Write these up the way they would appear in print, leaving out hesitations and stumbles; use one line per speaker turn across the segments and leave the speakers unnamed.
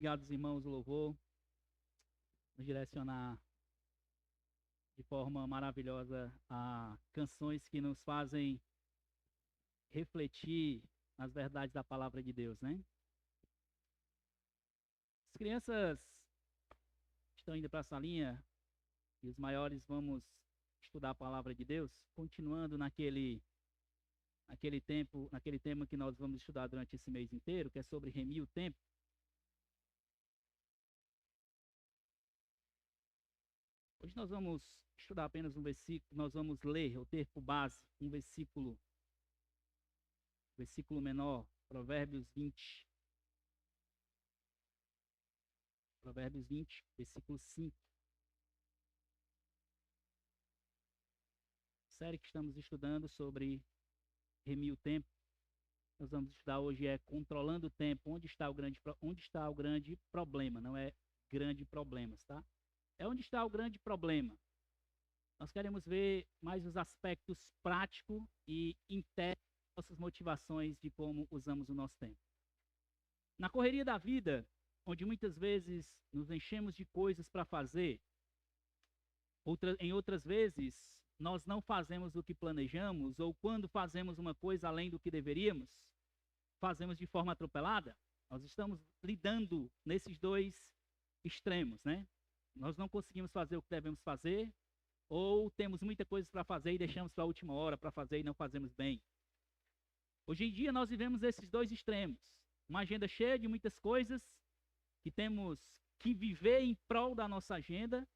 Obrigado, irmãos, o louvor, nos direcionar de forma maravilhosa a canções que nos fazem refletir nas verdades da palavra de Deus, né? As crianças estão indo para a salinha e os maiores vamos estudar a palavra de Deus, continuando naquele tema que nós vamos estudar durante esse mês inteiro, que é sobre remir o tempo. Hoje nós vamos estudar apenas um versículo, nós vamos ler ou ter por base um versículo menor, Provérbios 20, versículo 5. Série que estamos estudando sobre remir o tempo. Nós vamos estudar hoje controlando o tempo, onde está o grande problema, não é grande problemas, tá? É onde está o grande problema. Nós queremos ver mais os aspectos práticos e internos das nossas motivações de como usamos o nosso tempo. Na correria da vida, onde muitas vezes nos enchemos de coisas para fazer, em outras vezes nós não fazemos o que planejamos, ou quando fazemos uma coisa além do que deveríamos, fazemos de forma atropelada. Nós estamos lidando nesses dois extremos, né? Nós não conseguimos fazer o que devemos fazer, ou temos muita coisa para fazer e deixamos para a última hora para fazer e não fazemos bem. Hoje em dia nós vivemos esses dois extremos. Uma agenda cheia de muitas coisas que temos que viver em prol da nossa agenda,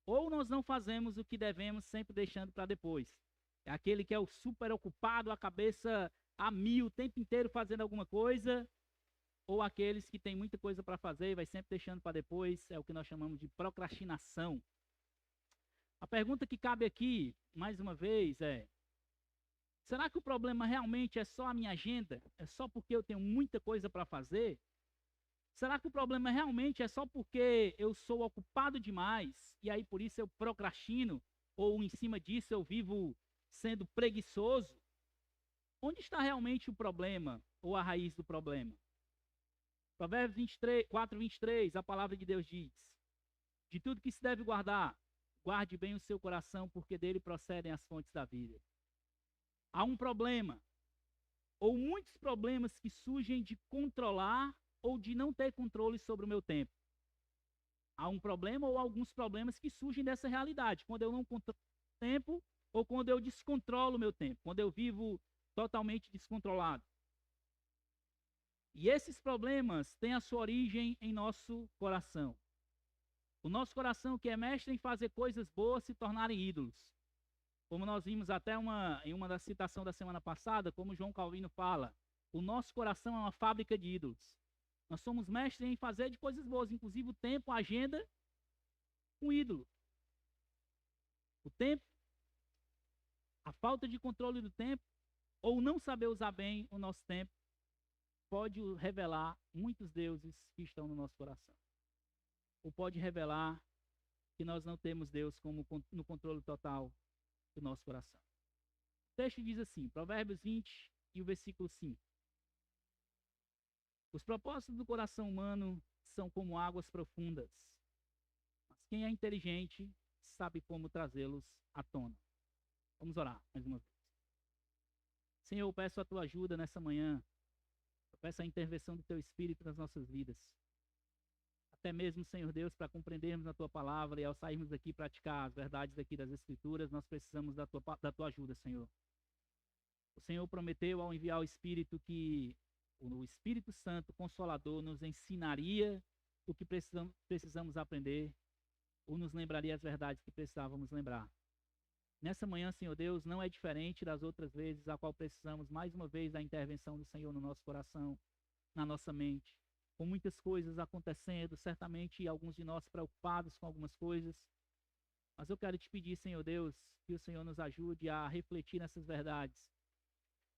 ou nós não fazemos o que devemos, sempre deixando para depois. É aquele que é o super ocupado, a cabeça a mil, o tempo inteiro fazendo alguma coisa, ou aqueles que têm muita coisa para fazer e vai sempre deixando para depois, é o que nós chamamos de procrastinação. A pergunta que cabe aqui, mais uma vez, será que o problema realmente é só a minha agenda? É só porque eu tenho muita coisa para fazer? Será que o problema realmente é só porque eu sou ocupado demais e aí por isso eu procrastino? Ou em cima disso eu vivo sendo preguiçoso? Onde está realmente o problema ou a raiz do problema? Provérbios 23, 4, 23, a palavra de Deus diz: de tudo que se deve guardar, guarde bem o seu coração, porque dele procedem as fontes da vida. Há um problema, ou muitos problemas que surgem de controlar ou de não ter controle sobre o meu tempo. Há um problema ou alguns problemas que surgem dessa realidade, quando eu não controlo o tempo ou quando eu descontrolo o meu tempo, quando eu vivo totalmente descontrolado. E esses problemas têm a sua origem em nosso coração. O nosso coração, que é mestre em fazer coisas boas, se tornarem ídolos. Como nós vimos até em uma da citação da semana passada, como João Calvino fala, o nosso coração é uma fábrica de ídolos. Nós somos mestres em fazer de coisas boas, inclusive o tempo, a agenda, um ídolo. O tempo, a falta de controle do tempo, ou não saber usar bem o nosso tempo, pode revelar muitos deuses que estão no nosso coração. Ou pode revelar que nós não temos Deus como no controle total do nosso coração. O texto diz assim, Provérbios 20 e o versículo 5. Os propósitos do coração humano são como águas profundas, mas quem é inteligente sabe como trazê-los à tona. Vamos orar mais uma vez. Senhor, eu peço a tua ajuda nessa manhã. Eu peço a intervenção do teu Espírito nas nossas vidas. Até mesmo, Senhor Deus, para compreendermos a tua palavra e ao sairmos daqui praticar as verdades daqui das Escrituras, nós precisamos da tua ajuda, Senhor. O Senhor prometeu ao enviar o Espírito que o Espírito Santo Consolador nos ensinaria o que precisamos aprender ou nos lembraria as verdades que precisávamos lembrar. Nessa manhã, Senhor Deus, não é diferente das outras vezes a qual precisamos mais uma vez da intervenção do Senhor no nosso coração, na nossa mente, com muitas coisas acontecendo, certamente alguns de nós preocupados com algumas coisas. Mas eu quero te pedir, Senhor Deus, que o Senhor nos ajude a refletir nessas verdades.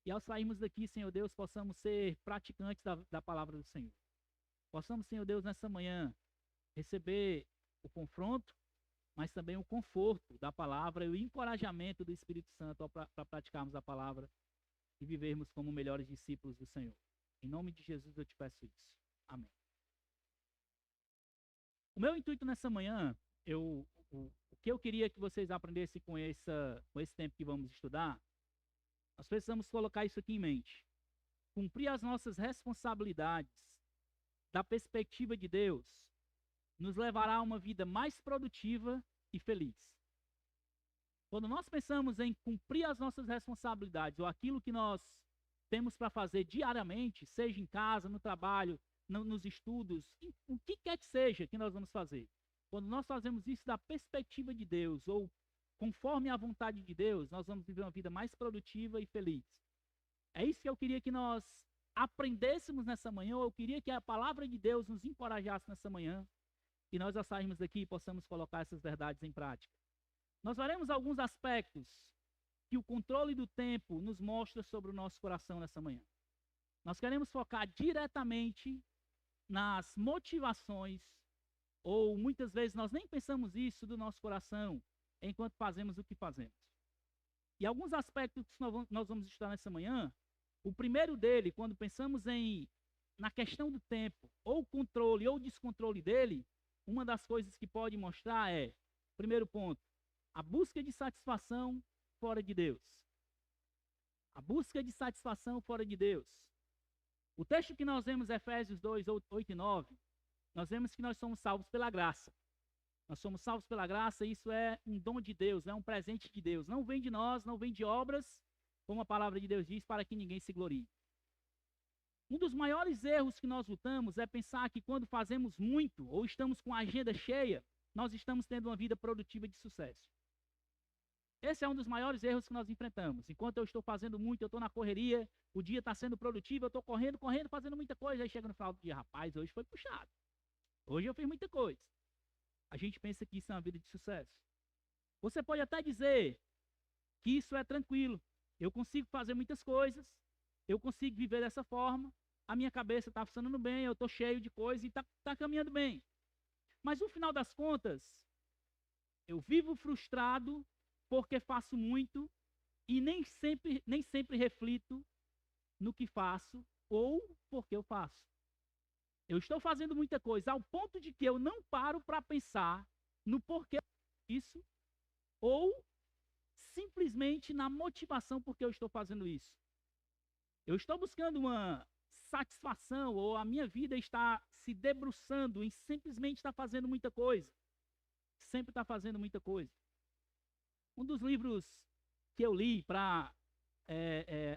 E ao sairmos daqui, Senhor Deus, possamos ser praticantes da palavra do Senhor. Possamos, Senhor Deus, nessa manhã, receber o confronto, mas também o conforto da palavra e o encorajamento do Espírito Santo para praticarmos a palavra e vivermos como melhores discípulos do Senhor. Em nome de Jesus eu te peço isso. Amém. O meu intuito nessa manhã, o que eu queria que vocês aprendessem com esse tempo que vamos estudar, nós precisamos colocar isso aqui em mente. Cumprir as nossas responsabilidades da perspectiva de Deus nos levará a uma vida mais produtiva e feliz. Quando nós pensamos em cumprir as nossas responsabilidades ou aquilo que nós temos para fazer diariamente, seja em casa, no trabalho, nos estudos, o que quer que seja que nós vamos fazer. Quando nós fazemos isso da perspectiva de Deus ou conforme a vontade de Deus, nós vamos viver uma vida mais produtiva e feliz. É isso que eu queria que nós aprendêssemos nessa manhã, ou eu queria que a palavra de Deus nos encorajasse nessa manhã, e nós, ao sairmos daqui, possamos colocar essas verdades em prática. Nós veremos alguns aspectos que o controle do tempo nos mostra sobre o nosso coração nessa manhã. Nós queremos focar diretamente nas motivações, ou muitas vezes nós nem pensamos isso do nosso coração, enquanto fazemos o que fazemos. E alguns aspectos que nós vamos estudar nessa manhã, o primeiro dele, quando pensamos na questão do tempo, ou controle ou descontrole dele, uma das coisas que pode mostrar é, primeiro ponto, a busca de satisfação fora de Deus. A busca de satisfação fora de Deus. O texto que nós vemos, Efésios 2, 8 e 9, nós vemos que nós somos salvos pela graça. Nós somos salvos pela graça, e isso é um dom de Deus, é um presente de Deus. Não vem de nós, não vem de obras, como a palavra de Deus diz, para que ninguém se glorie. Um dos maiores erros que nós lutamos é pensar que quando fazemos muito, ou estamos com a agenda cheia, nós estamos tendo uma vida produtiva de sucesso. Esse é um dos maiores erros que nós enfrentamos. Enquanto eu estou fazendo muito, eu estou na correria, o dia está sendo produtivo, eu estou correndo, fazendo muita coisa, aí chega no final do dia, rapaz, hoje foi puxado. Hoje eu fiz muita coisa. A gente pensa que isso é uma vida de sucesso. Você pode até dizer que isso é tranquilo. Eu consigo fazer muitas coisas, eu consigo viver dessa forma, a minha cabeça está funcionando bem, eu estou cheio de coisas e está caminhando bem. Mas no final das contas, eu vivo frustrado porque faço muito e nem sempre reflito no que faço ou porque eu faço. Eu estou fazendo muita coisa ao ponto de que eu não paro para pensar no porquê disso ou simplesmente na motivação porque eu estou fazendo isso. Eu estou buscando uma satisfação ou a minha vida está se debruçando em simplesmente estar fazendo muita coisa. Sempre está fazendo muita coisa. Um dos livros que eu li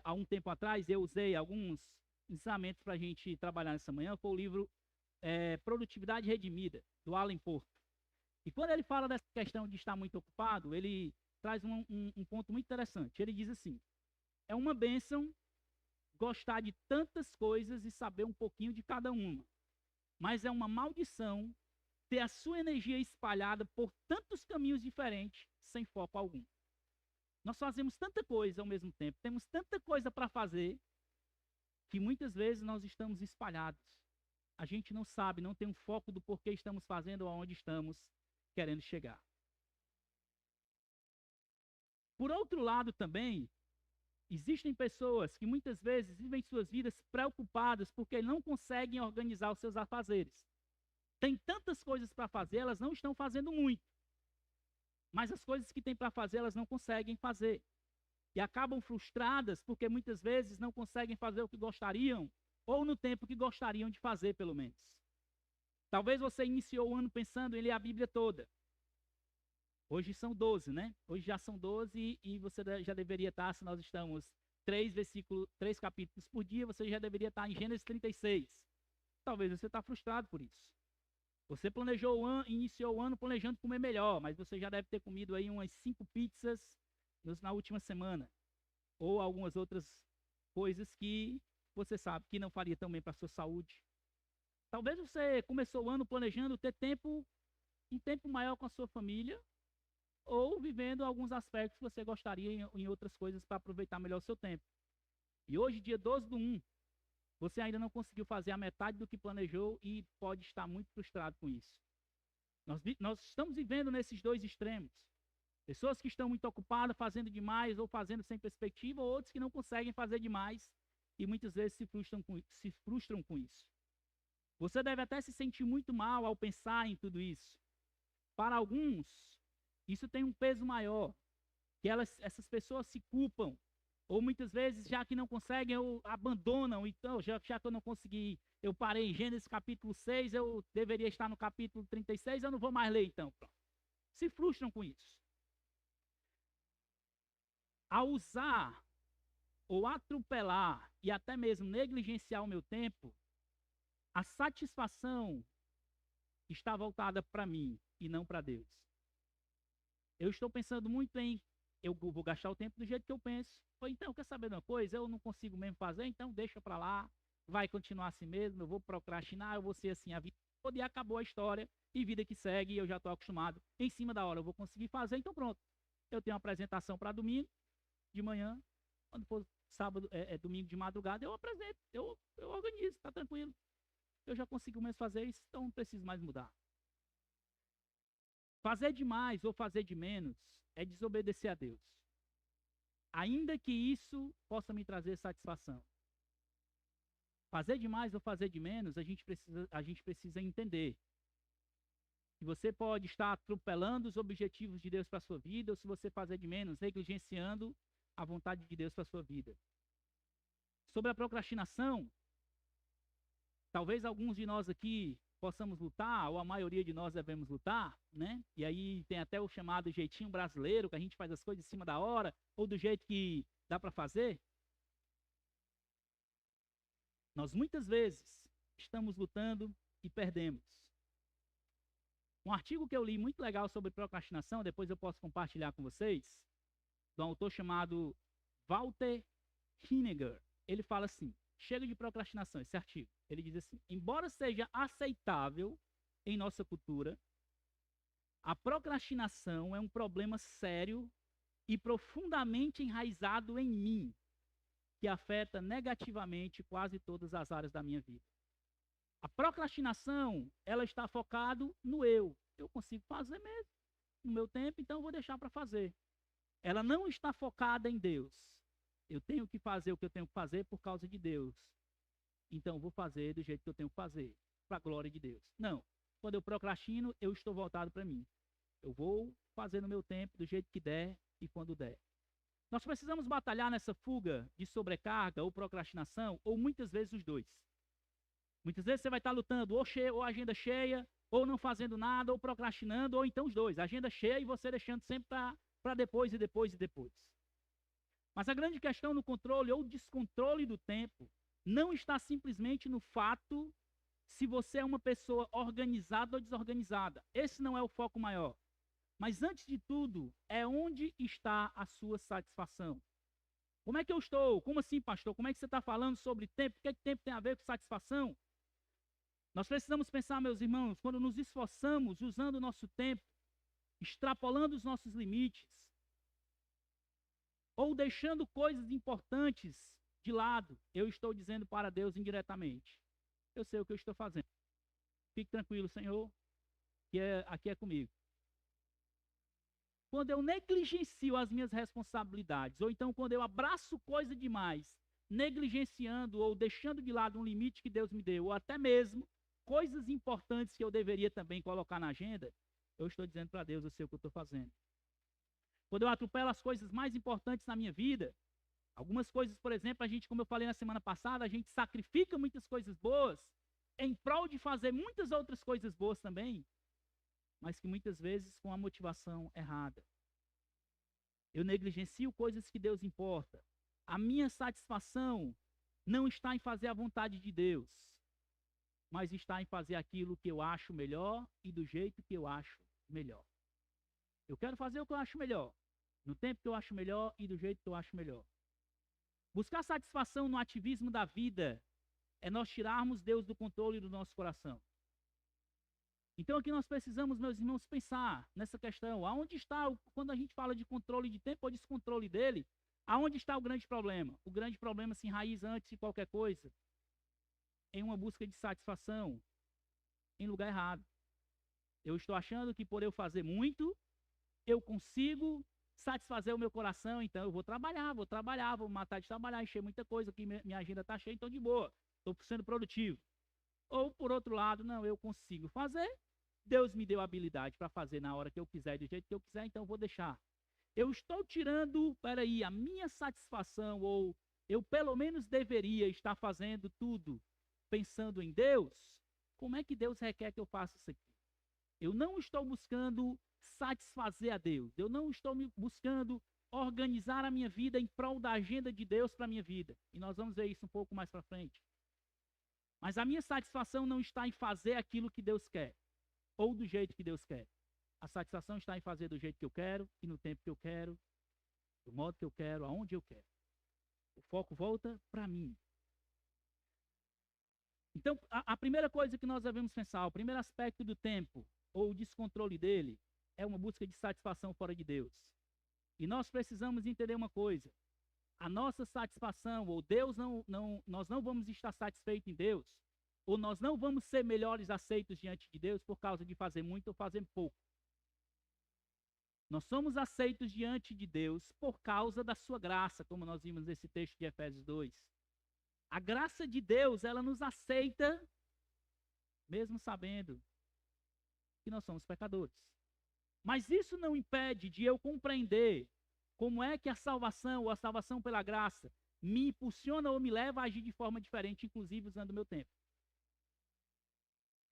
há um tempo atrás, eu usei alguns ensinamentos para a gente trabalhar nessa manhã, foi o livro Produtividade Redimida, do Alan Porter. E quando ele fala dessa questão de estar muito ocupado, ele traz um ponto muito interessante. Ele diz assim, é uma bênção gostar de tantas coisas e saber um pouquinho de cada uma, mas é uma maldição ter a sua energia espalhada por tantos caminhos diferentes, sem foco algum. Nós fazemos tanta coisa ao mesmo tempo, temos tanta coisa para fazer, que muitas vezes nós estamos espalhados. A gente não sabe, não tem um foco do porquê estamos fazendo ou aonde estamos querendo chegar. Por outro lado também, existem pessoas que muitas vezes vivem suas vidas preocupadas porque não conseguem organizar os seus afazeres. Tem tantas coisas para fazer, elas não estão fazendo muito. Mas as coisas que têm para fazer, elas não conseguem fazer. E acabam frustradas porque muitas vezes não conseguem fazer o que gostariam, ou no tempo que gostariam de fazer, pelo menos. Talvez você iniciou o ano pensando em ler a Bíblia toda. Hoje são 12, né? Hoje já são 12 e você já deveria estar, se nós estamos 3 capítulos por dia, você já deveria estar em Gênesis 36. Talvez você está frustrado por isso. Você planejou iniciou o ano planejando comer melhor, mas você já deve ter comido aí umas 5 pizzas na última semana. Ou algumas outras coisas que você sabe que não faria tão bem para a sua saúde. Talvez você começou o ano planejando ter um tempo maior com a sua família, ou vivendo alguns aspectos que você gostaria em outras coisas para aproveitar melhor o seu tempo. E hoje, dia 12/1, você ainda não conseguiu fazer a metade do que planejou e pode estar muito frustrado com isso. Nós estamos vivendo nesses dois extremos. Pessoas que estão muito ocupadas, fazendo demais ou fazendo sem perspectiva, ou outros que não conseguem fazer demais e muitas vezes se frustram com isso. Você deve até se sentir muito mal ao pensar em tudo isso. Para alguns, isso tem um peso maior, que essas pessoas se culpam, ou muitas vezes, já que não conseguem, abandonam. Então, já que eu não consegui, eu parei em Gênesis capítulo 6, eu deveria estar no capítulo 36, eu não vou mais ler então. Pronto. Se frustram com isso. Ao usar ou atropelar e até mesmo negligenciar o meu tempo, a satisfação está voltada para mim e não para Deus. Eu estou pensando muito em, eu vou gastar o tempo do jeito que eu penso. Ou então, quer saber de uma coisa? Eu não consigo mesmo fazer, então deixa para lá, vai continuar assim mesmo, eu vou procrastinar, eu vou ser assim a vida toda e acabou a história, e vida que segue, eu já estou acostumado, em cima da hora eu vou conseguir fazer, então pronto. Eu tenho uma apresentação para domingo, de manhã, quando for sábado, domingo de madrugada, eu apresento, eu organizo, está tranquilo. Eu já consigo mesmo fazer isso, então não preciso mais mudar. Fazer demais ou fazer de menos é desobedecer a Deus. Ainda que isso possa me trazer satisfação. Fazer demais ou fazer de menos, a gente precisa entender que você pode estar atropelando os objetivos de Deus para a sua vida, ou se você fazer de menos, negligenciando a vontade de Deus para a sua vida. Sobre a procrastinação, talvez alguns de nós aqui possamos lutar, ou a maioria de nós devemos lutar, né? E aí tem até o chamado jeitinho brasileiro, que a gente faz as coisas em cima da hora, ou do jeito que dá para fazer. Nós muitas vezes estamos lutando e perdemos. Um artigo que eu li muito legal sobre procrastinação, depois eu posso compartilhar com vocês, de um autor chamado Walter Henniger. Ele fala assim, chega de procrastinação, esse artigo. Ele diz assim, embora seja aceitável em nossa cultura, a procrastinação é um problema sério e profundamente enraizado em mim, que afeta negativamente quase todas as áreas da minha vida. A procrastinação, ela está focada no eu. Eu consigo fazer mesmo no meu tempo, então eu vou deixar para fazer. Ela não está focada em Deus. Eu tenho que fazer o que eu tenho que fazer por causa de Deus. Então eu vou fazer do jeito que eu tenho que fazer, para a glória de Deus. Não. Quando eu procrastino, eu estou voltado para mim. Eu vou fazer no meu tempo, do jeito que der e quando der. Nós precisamos batalhar nessa fuga de sobrecarga ou procrastinação, ou muitas vezes os dois. Muitas vezes você vai estar lutando ou agenda cheia, ou não fazendo nada, ou procrastinando, ou então os dois. Agenda cheia e você deixando sempre para depois e depois e depois. Mas a grande questão no controle ou descontrole do tempo não está simplesmente no fato se você é uma pessoa organizada ou desorganizada. Esse não é o foco maior. Mas antes de tudo, é onde está a sua satisfação. Como é que eu estou? Como assim, pastor? Como é que você está falando sobre tempo? O que é que tempo tem a ver com satisfação? Nós precisamos pensar, meus irmãos, quando nos esforçamos usando o nosso tempo, extrapolando os nossos limites, ou deixando coisas importantes de lado, eu estou dizendo para Deus indiretamente. Eu sei o que eu estou fazendo. Fique tranquilo, Senhor, que aqui é comigo. Quando eu negligencio as minhas responsabilidades, ou então quando eu abraço coisa demais, negligenciando ou deixando de lado um limite que Deus me deu, ou até mesmo coisas importantes que eu deveria também colocar na agenda, eu estou dizendo para Deus, eu sei o que eu estou fazendo. Quando eu atropelo as coisas mais importantes na minha vida, algumas coisas, por exemplo, como eu falei na semana passada, a gente sacrifica muitas coisas boas em prol de fazer muitas outras coisas boas também, mas que muitas vezes com a motivação errada. Eu negligencio coisas que Deus importa. A minha satisfação não está em fazer a vontade de Deus, mas está em fazer aquilo que eu acho melhor e do jeito que eu acho melhor. Eu quero fazer o que eu acho melhor, no tempo que eu acho melhor e do jeito que eu acho melhor. Buscar satisfação no ativismo da vida é nós tirarmos Deus do controle do nosso coração. Então aqui nós precisamos, meus irmãos, pensar nessa questão. Aonde está, quando a gente fala de controle de tempo ou descontrole dele, aonde está o grande problema? O grande problema se enraiza antes de qualquer coisa em uma busca de satisfação em lugar errado. Eu estou achando que por eu fazer muito, eu consigo satisfazer o meu coração, então eu vou matar de trabalhar, encher muita coisa, que minha agenda está cheia, então de boa, estou sendo produtivo. Ou, por outro lado, não, eu consigo fazer, Deus me deu a habilidade para fazer na hora que eu quiser, do jeito que eu quiser, então eu vou deixar. Eu estou tirando, peraí, a minha satisfação, ou eu pelo menos deveria estar fazendo tudo pensando em Deus. Como é que Deus requer que eu faça isso aqui? Eu não estou buscando satisfazer a Deus. Eu não estou buscando organizar a minha vida em prol da agenda de Deus para a minha vida. E nós vamos ver isso um pouco mais para frente. Mas a minha satisfação não está em fazer aquilo que Deus quer, ou do jeito que Deus quer. A satisfação está em fazer do jeito que eu quero, e no tempo que eu quero, do modo que eu quero, aonde eu quero. O foco volta para mim. Então, a primeira coisa que nós devemos pensar, o primeiro aspecto do tempo, ou o descontrole dele, é uma busca de satisfação fora de Deus. E nós precisamos entender uma coisa: a nossa satisfação, ou nós não vamos estar satisfeitos em Deus, ou nós não vamos ser melhores aceitos diante de Deus por causa de fazer muito ou fazer pouco. Nós somos aceitos diante de Deus por causa da sua graça, como nós vimos nesse texto de Efésios 2. A graça de Deus, ela nos aceita, mesmo sabendo que nós somos pecadores. Mas isso não impede de eu compreender como é que a salvação, ou a salvação pela graça, me impulsiona ou me leva a agir de forma diferente, inclusive usando o meu tempo.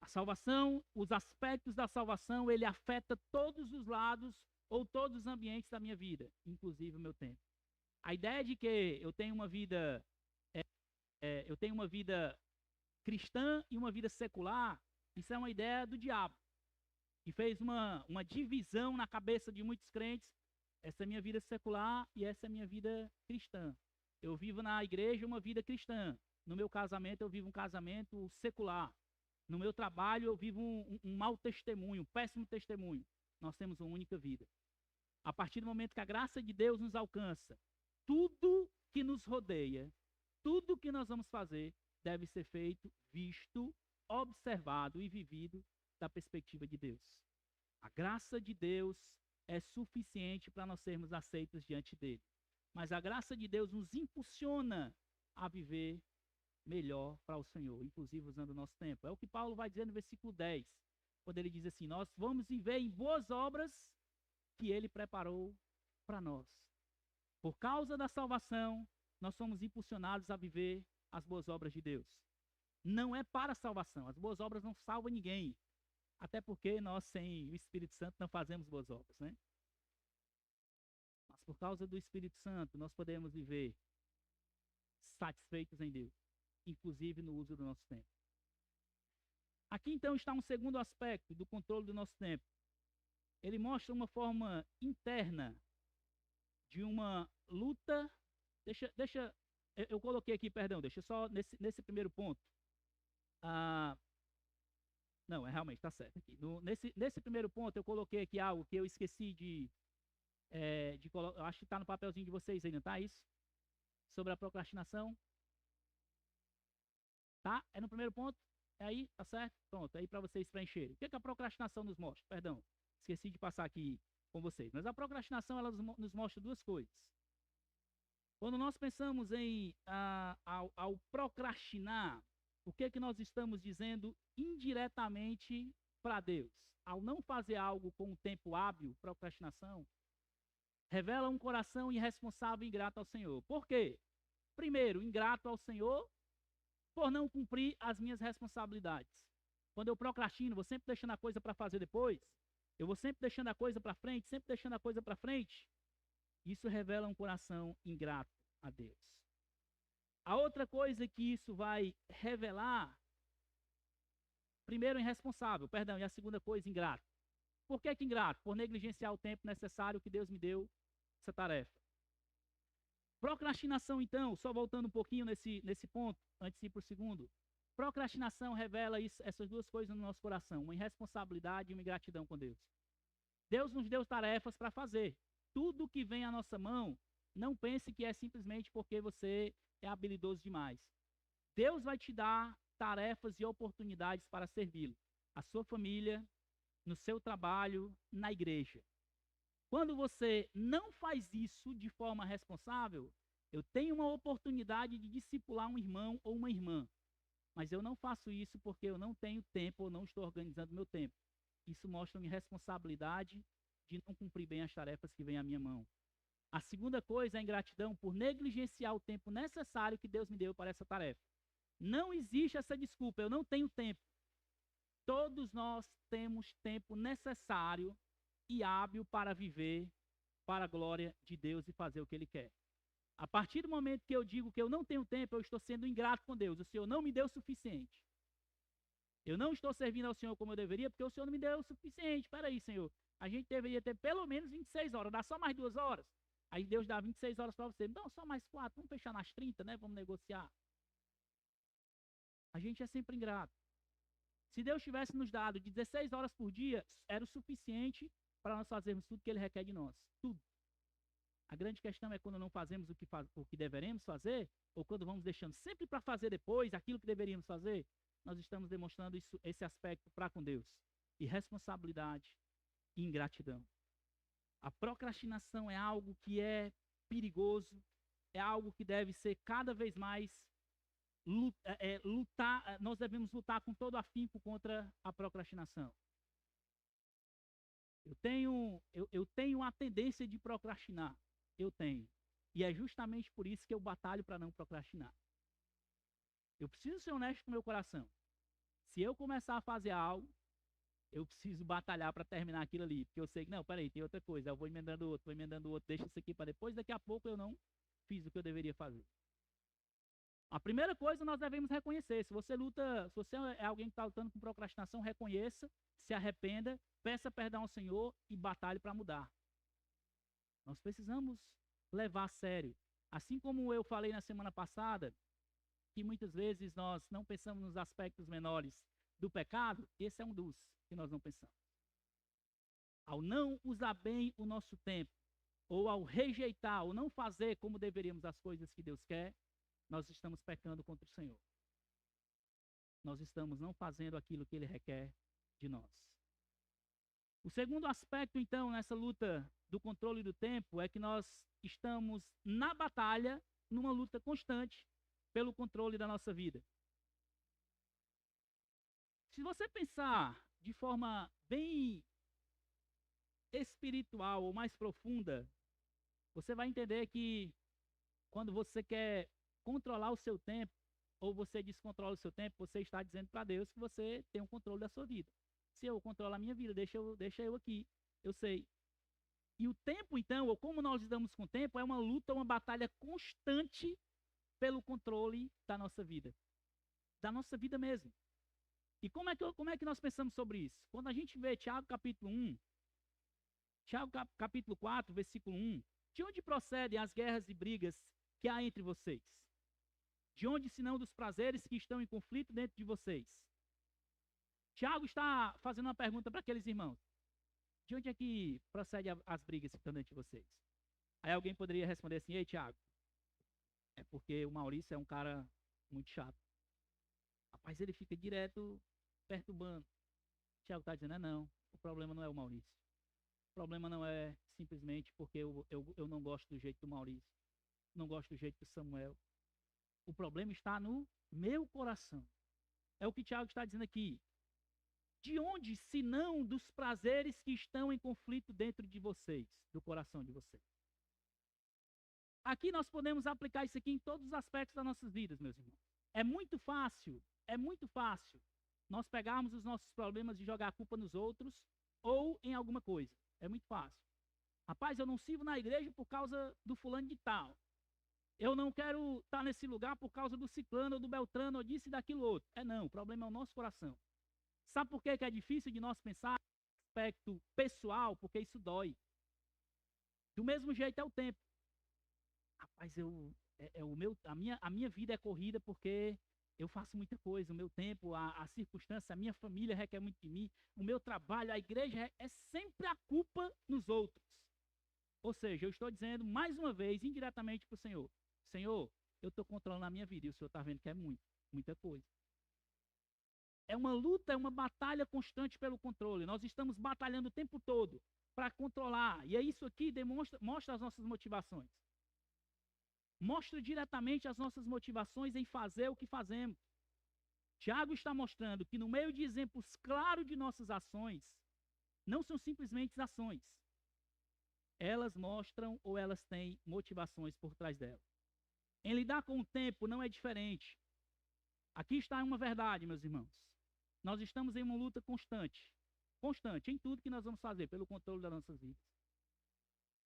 A salvação, os aspectos da salvação, ele afeta todos os lados ou todos os ambientes da minha vida, inclusive o meu tempo. A ideia de que eu tenho uma vida cristã e uma vida secular, isso é uma ideia do diabo, que fez uma divisão na cabeça de muitos crentes. Essa é a minha vida secular e essa é a minha vida cristã. Eu vivo na igreja uma vida cristã. No meu casamento eu vivo um casamento secular. No meu trabalho eu vivo um mau testemunho, um péssimo testemunho. Nós temos uma única vida. A partir do momento que a graça de Deus nos alcança, tudo que nos rodeia, tudo que nós vamos fazer, deve ser feito, visto, observado e vivido da perspectiva de Deus. A graça de Deus é suficiente para nós sermos aceitos diante dele. Mas a graça de Deus nos impulsiona a viver melhor para o Senhor, inclusive usando o nosso tempo. É o que Paulo vai dizer no versículo 10, quando ele diz assim: nós vamos viver em boas obras que ele preparou para nós. Por causa da salvação, nós somos impulsionados a viver as boas obras de Deus. Não é para a salvação. As boas obras não salvam ninguém. Até porque nós, sem o Espírito Santo, não fazemos boas obras, né? Mas por causa do Espírito Santo, nós podemos viver satisfeitos em Deus, inclusive no uso do nosso tempo. Aqui, então, está um segundo aspecto do controle do nosso tempo. Ele mostra uma forma interna de uma luta. Eu coloquei aqui, perdão, deixa só nesse primeiro ponto. Não, realmente, está certo aqui. Nesse primeiro ponto, eu coloquei aqui algo que eu esqueci de colocar. Acho que está no papelzinho de vocês aí, não está isso? Sobre a procrastinação. Tá? É no primeiro ponto? É aí? Tá certo? Pronto, é aí para vocês preencherem. O que a procrastinação nos mostra? Perdão, esqueci de passar aqui com vocês. Mas a procrastinação, ela nos mostra duas coisas. Quando nós pensamos ao procrastinar, o que nós estamos dizendo indiretamente para Deus? Ao não fazer algo com o tempo hábil, procrastinação, revela um coração irresponsável e ingrato ao Senhor. Por quê? Primeiro, ingrato ao Senhor por não cumprir as minhas responsabilidades. Quando eu procrastino, vou sempre deixando a coisa para fazer depois, eu vou sempre deixando a coisa para frente, sempre deixando a coisa para frente. Isso revela um coração ingrato a Deus. A outra coisa que isso vai revelar, primeiro, irresponsável, perdão, e a segunda coisa, ingrato. Por que ingrato? Por negligenciar o tempo necessário que Deus me deu essa tarefa. Procrastinação, então, só voltando um pouquinho nesse ponto, antes de ir para o segundo. Procrastinação revela essas duas coisas no nosso coração, uma irresponsabilidade e uma ingratidão com Deus. Deus nos deu tarefas para fazer. Tudo que vem à nossa mão, não pense que é simplesmente porque você é habilidoso demais. Deus vai te dar tarefas e oportunidades para servi-lo. A sua família, no seu trabalho, na igreja. Quando você não faz isso de forma responsável, eu tenho uma oportunidade de discipular um irmão ou uma irmã. Mas eu não faço isso porque eu não tenho tempo ou não estou organizando meu tempo. Isso mostra uma irresponsabilidade de não cumprir bem as tarefas que vêm à minha mão. A segunda coisa é a ingratidão por negligenciar o tempo necessário que Deus me deu para essa tarefa. Não existe essa desculpa, eu não tenho tempo. Todos nós temos tempo necessário e hábil para viver para a glória de Deus e fazer o que Ele quer. A partir do momento que eu digo que eu não tenho tempo, eu estou sendo ingrato com Deus. O Senhor não me deu o suficiente. Eu não estou servindo ao Senhor como eu deveria, porque o Senhor não me deu o suficiente. Espera aí, Senhor. A gente deveria ter pelo menos 26 horas. Dá só mais 2 horas. Aí Deus dá 26 horas para você. Não, só mais 4. Vamos fechar nas 30, né? Vamos negociar. A gente é sempre ingrato. Se Deus tivesse nos dado 16 horas por dia, era o suficiente para nós fazermos tudo que Ele requer de nós. Tudo. A grande questão é quando não fazemos o que deveremos fazer, ou quando vamos deixando sempre para fazer depois aquilo que deveríamos fazer, nós estamos demonstrando esse aspecto para com Deus. Irresponsabilidade e ingratidão. A procrastinação é algo que é perigoso, é algo que deve ser cada vez mais lutar, nós devemos lutar com todo afinco contra a procrastinação. Eu tenho a tendência de procrastinar. Eu tenho. E é justamente por isso que eu batalho para não procrastinar. Eu preciso ser honesto com o meu coração. Se eu começar a fazer algo, eu preciso batalhar para terminar aquilo ali. Porque eu sei que, não, peraí, tem outra coisa. Eu vou emendando outro, deixa isso aqui para depois. Daqui a pouco eu não fiz o que eu deveria fazer. A primeira coisa nós devemos reconhecer. Se você é alguém que está lutando com procrastinação, reconheça, se arrependa, peça perdão ao Senhor e batalhe para mudar. Nós precisamos levar a sério. Assim como eu falei na semana passada, que muitas vezes nós não pensamos nos aspectos menores do pecado, esse é um dos que nós não pensamos. Ao não usar bem o nosso tempo, ou ao rejeitar, ou não fazer como deveríamos as coisas que Deus quer, nós estamos pecando contra o Senhor. Nós estamos não fazendo aquilo que Ele requer de nós. O segundo aspecto, então, nessa luta do controle do tempo, é que nós estamos na batalha, numa luta constante, pelo controle da nossa vida. Se você pensar de forma bem espiritual ou mais profunda, você vai entender que quando você quer controlar o seu tempo, ou você descontrola o seu tempo, você está dizendo para Deus que você tem o controle da sua vida. Se eu controlo a minha vida, deixa eu aqui, eu sei. E o tempo, então, ou como nós lidamos com o tempo, é uma luta, uma batalha constante pelo controle da nossa vida mesmo. E como é que nós pensamos sobre isso? Quando a gente vê Tiago capítulo 1, Tiago capítulo 4, versículo 1, de onde procedem as guerras e brigas que há entre vocês? De onde, senão dos prazeres que estão em conflito dentro de vocês? Tiago está fazendo uma pergunta para aqueles irmãos. De onde é que procedem as brigas que estão dentro de vocês? Aí alguém poderia responder assim: ei, Tiago, é porque o Maurício é um cara muito chato. Rapaz, ele fica direto perturbando. Tiago está dizendo: não, o problema não é o Maurício. O problema não é simplesmente porque eu não gosto do jeito do Maurício. Não gosto do jeito do Samuel. O problema está no meu coração. É o que Tiago está dizendo aqui. De onde, se não dos prazeres que estão em conflito dentro de vocês, do coração de vocês? Aqui nós podemos aplicar isso aqui em todos os aspectos das nossas vidas, meus irmãos. É muito fácil nós pegarmos os nossos problemas e jogar a culpa nos outros ou em alguma coisa. É muito fácil. Rapaz, eu não sirvo na igreja por causa do fulano de tal. Eu não quero estar nesse lugar por causa do ciclano ou do beltrano ou disso e daquilo outro. Não, o problema é o nosso coração. Sabe por que é difícil de nós pensar no aspecto pessoal? Porque isso dói. Do mesmo jeito é o tempo. Rapaz, a minha vida é corrida porque eu faço muita coisa. O meu tempo, a circunstância, a minha família requer muito de mim. O meu trabalho, a igreja é sempre a culpa nos outros. Ou seja, eu estou dizendo mais uma vez, indiretamente para o Senhor: Senhor, eu estou controlando a minha vida e o Senhor está vendo que é muita coisa. É uma luta, é uma batalha constante pelo controle. Nós estamos batalhando o tempo todo para controlar. E é isso aqui mostra as nossas motivações. Mostra diretamente as nossas motivações em fazer o que fazemos. Tiago está mostrando que no meio de exemplos claros de nossas ações, não são simplesmente ações. Elas mostram ou elas têm motivações por trás delas. Em lidar com o tempo não é diferente. Aqui está uma verdade, meus irmãos. Nós estamos em uma luta constante. Constante em tudo que nós vamos fazer pelo controle das nossas vidas.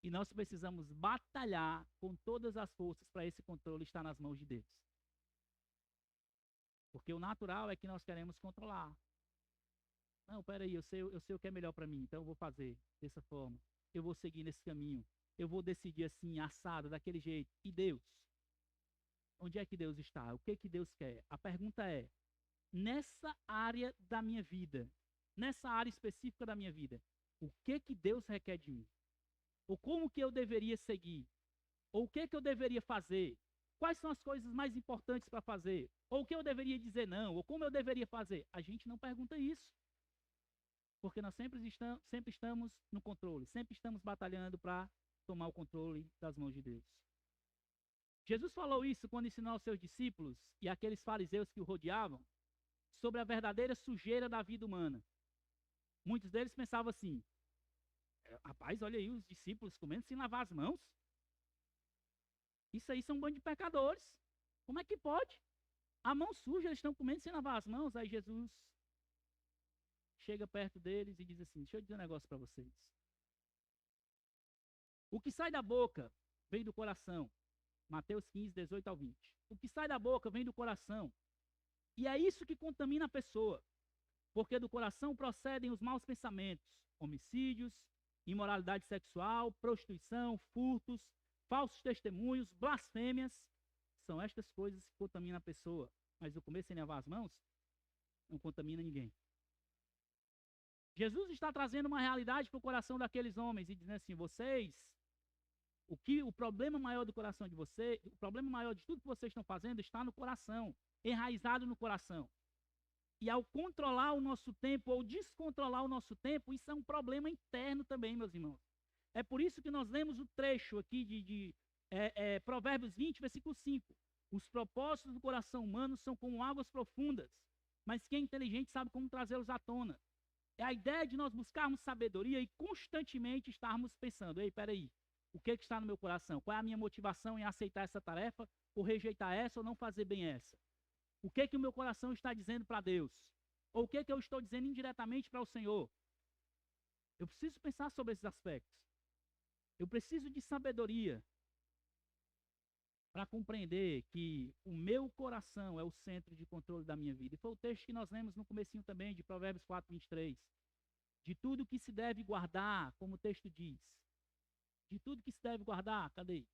E nós precisamos batalhar com todas as forças para esse controle estar nas mãos de Deus. Porque o natural é que nós queremos controlar. Não, peraí, eu sei o que é melhor para mim, então eu vou fazer dessa forma. Eu vou seguir nesse caminho. Eu vou decidir assim, assado, daquele jeito. E Deus? Onde é que Deus está? O que que Deus quer? A pergunta é, nessa área da minha vida, nessa área específica da minha vida, o que que Deus requer de mim? Ou como que eu deveria seguir? Ou o que que eu deveria fazer? Quais são as coisas mais importantes para fazer? Ou o que eu deveria dizer não? Ou como eu deveria fazer? A gente não pergunta isso. Porque nós sempre estamos no controle, sempre estamos batalhando para tomar o controle das mãos de Deus. Jesus falou isso quando ensinou aos seus discípulos e aqueles fariseus que o rodeavam sobre a verdadeira sujeira da vida humana. Muitos deles pensavam assim, rapaz, olha aí os discípulos comendo sem lavar as mãos. Isso aí são um bando de pecadores. Como é que pode? A mão suja, eles estão comendo sem lavar as mãos. Aí Jesus chega perto deles e diz assim, deixa eu dizer um negócio para vocês. O que sai da boca vem do coração. Mateus 15, 18 ao 20. O que sai da boca vem do coração. E é isso que contamina a pessoa. Porque do coração procedem os maus pensamentos, homicídios, imoralidade sexual, prostituição, furtos, falsos testemunhos, blasfêmias. São estas coisas que contaminam a pessoa. Mas eu comer sem lavar as mãos não contamina ninguém. Jesus está trazendo uma realidade para o coração daqueles homens e dizendo assim, o problema maior do coração de vocês, o problema maior de tudo que vocês estão fazendo está no coração, enraizado no coração. E ao controlar o nosso tempo ou descontrolar o nosso tempo, isso é um problema interno também, meus irmãos. É por isso que nós lemos o trecho aqui de Provérbios 20, versículo 5. Os propósitos do coração humano são como águas profundas, mas quem é inteligente sabe como trazê-los à tona. É a ideia de nós buscarmos sabedoria e constantemente estarmos pensando, ei, peraí, o que está no meu coração? Qual é a minha motivação em aceitar essa tarefa, ou rejeitar essa, ou não fazer bem essa? O que o meu coração está dizendo para Deus? Ou o que eu estou dizendo indiretamente para o Senhor? Eu preciso pensar sobre esses aspectos. Eu preciso de sabedoria para compreender que o meu coração é o centro de controle da minha vida. E foi o texto que nós lemos no comecinho também, de Provérbios 4, 23. De tudo que se deve guardar, como o texto diz. De tudo que se deve guardar, cadê?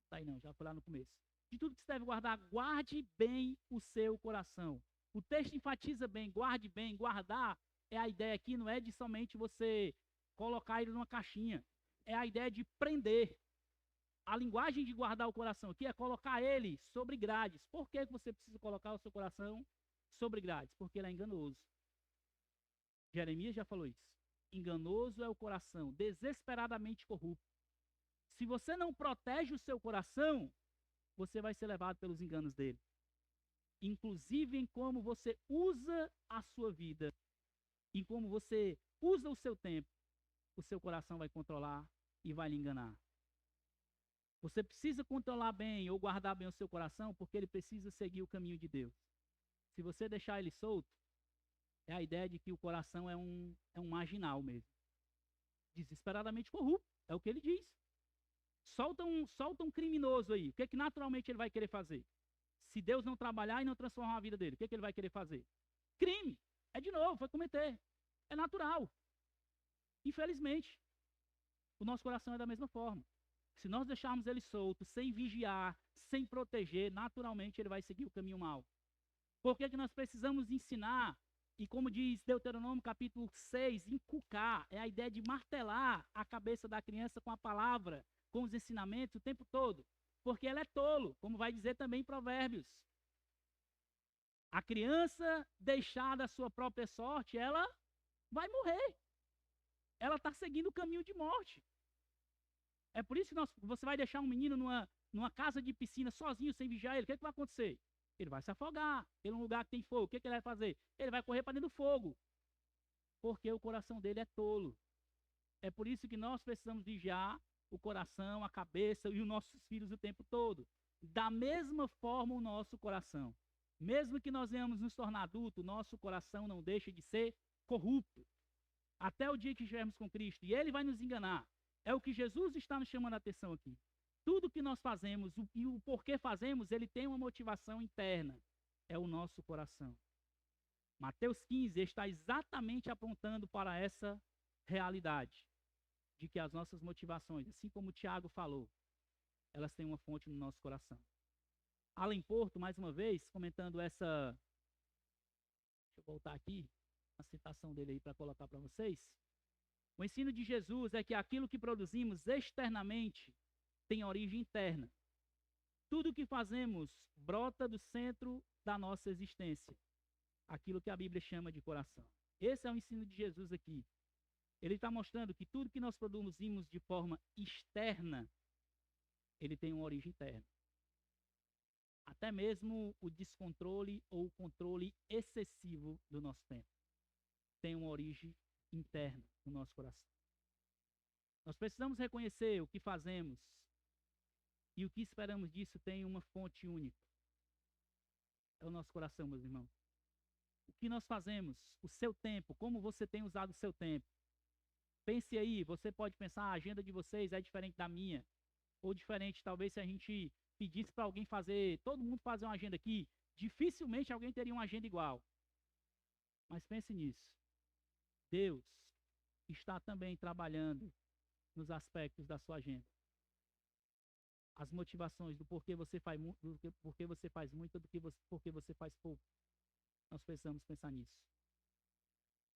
Tá aí não, já foi lá no começo. De tudo que se deve guardar, guarde bem o seu coração. O texto enfatiza bem, guarde bem, guardar. É a ideia aqui, não é de somente você colocar ele numa caixinha. É a ideia de prender. A linguagem de guardar o coração aqui é colocar ele sobre grades. Por que você precisa colocar o seu coração sobre grades? Porque ele é enganoso. Jeremias já falou isso. Enganoso é o coração, desesperadamente corrupto. Se você não protege o seu coração, você vai ser levado pelos enganos dele. Inclusive em como você usa a sua vida, em como você usa o seu tempo, o seu coração vai controlar e vai lhe enganar. Você precisa controlar bem ou guardar bem o seu coração, porque ele precisa seguir o caminho de Deus. Se você deixar ele solto, é a ideia de que o coração é um marginal mesmo. Desesperadamente corrupto, é o que ele diz. Solta um criminoso aí, o que naturalmente ele vai querer fazer? Se Deus não trabalhar e não transformar a vida dele, o que ele vai querer fazer? Crime. É de novo, vai cometer. É natural. Infelizmente, o nosso coração é da mesma forma. Se nós deixarmos ele solto, sem vigiar, sem proteger, naturalmente ele vai seguir o caminho mau. Por que nós precisamos ensinar? E como diz Deuteronômio capítulo 6, inculcar, é a ideia de martelar a cabeça da criança com a palavra, com os ensinamentos o tempo todo. Porque ela é tolo, como vai dizer também em Provérbios. A criança deixada à sua própria sorte, ela vai morrer. Ela está seguindo o caminho de morte. É por isso que você vai deixar um menino numa casa de piscina sozinho, sem vigiar ele. O que vai acontecer? Ele vai se afogar. Em um lugar que tem fogo, o que ele vai fazer? Ele vai correr para dentro do fogo. Porque o coração dele é tolo. É por isso que nós precisamos vigiar o coração, a cabeça e os nossos filhos o tempo todo. Da mesma forma o nosso coração. Mesmo que nós venhamos nos tornar adultos, nosso coração não deixa de ser corrupto. Até o dia que estivermos com Cristo. E Ele vai nos enganar. É o que Jesus está nos chamando a atenção aqui. Tudo que nós fazemos e o porquê fazemos, ele tem uma motivação interna. É o nosso coração. Mateus 15 está exatamente apontando para essa realidade. De que as nossas motivações, assim como o Tiago falou, elas têm uma fonte no nosso coração. Alan Porto, mais uma vez, comentando essa... Deixa eu voltar aqui, a citação dele aí para colocar para vocês. O ensino de Jesus é que aquilo que produzimos externamente tem origem interna. Tudo o que fazemos brota do centro da nossa existência. Aquilo que a Bíblia chama de coração. Esse é o ensino de Jesus aqui. Ele está mostrando que tudo que nós produzimos de forma externa, ele tem uma origem interna. Até mesmo o descontrole ou o controle excessivo do nosso tempo tem uma origem interna no nosso coração. Nós precisamos reconhecer o que fazemos e o que esperamos disso tem uma fonte única. É o nosso coração, meus irmãos. O que nós fazemos, o seu tempo, como você tem usado o seu tempo. Pense aí, você pode pensar, a agenda de vocês é diferente da minha, ou diferente, talvez se a gente pedisse para alguém fazer, todo mundo fazer uma agenda aqui, dificilmente alguém teria uma agenda igual. Mas pense nisso. Deus está também trabalhando nos aspectos da sua agenda. As motivações do porquê você faz muito, do porquê você faz muito, porquê você faz pouco. Nós precisamos pensar nisso.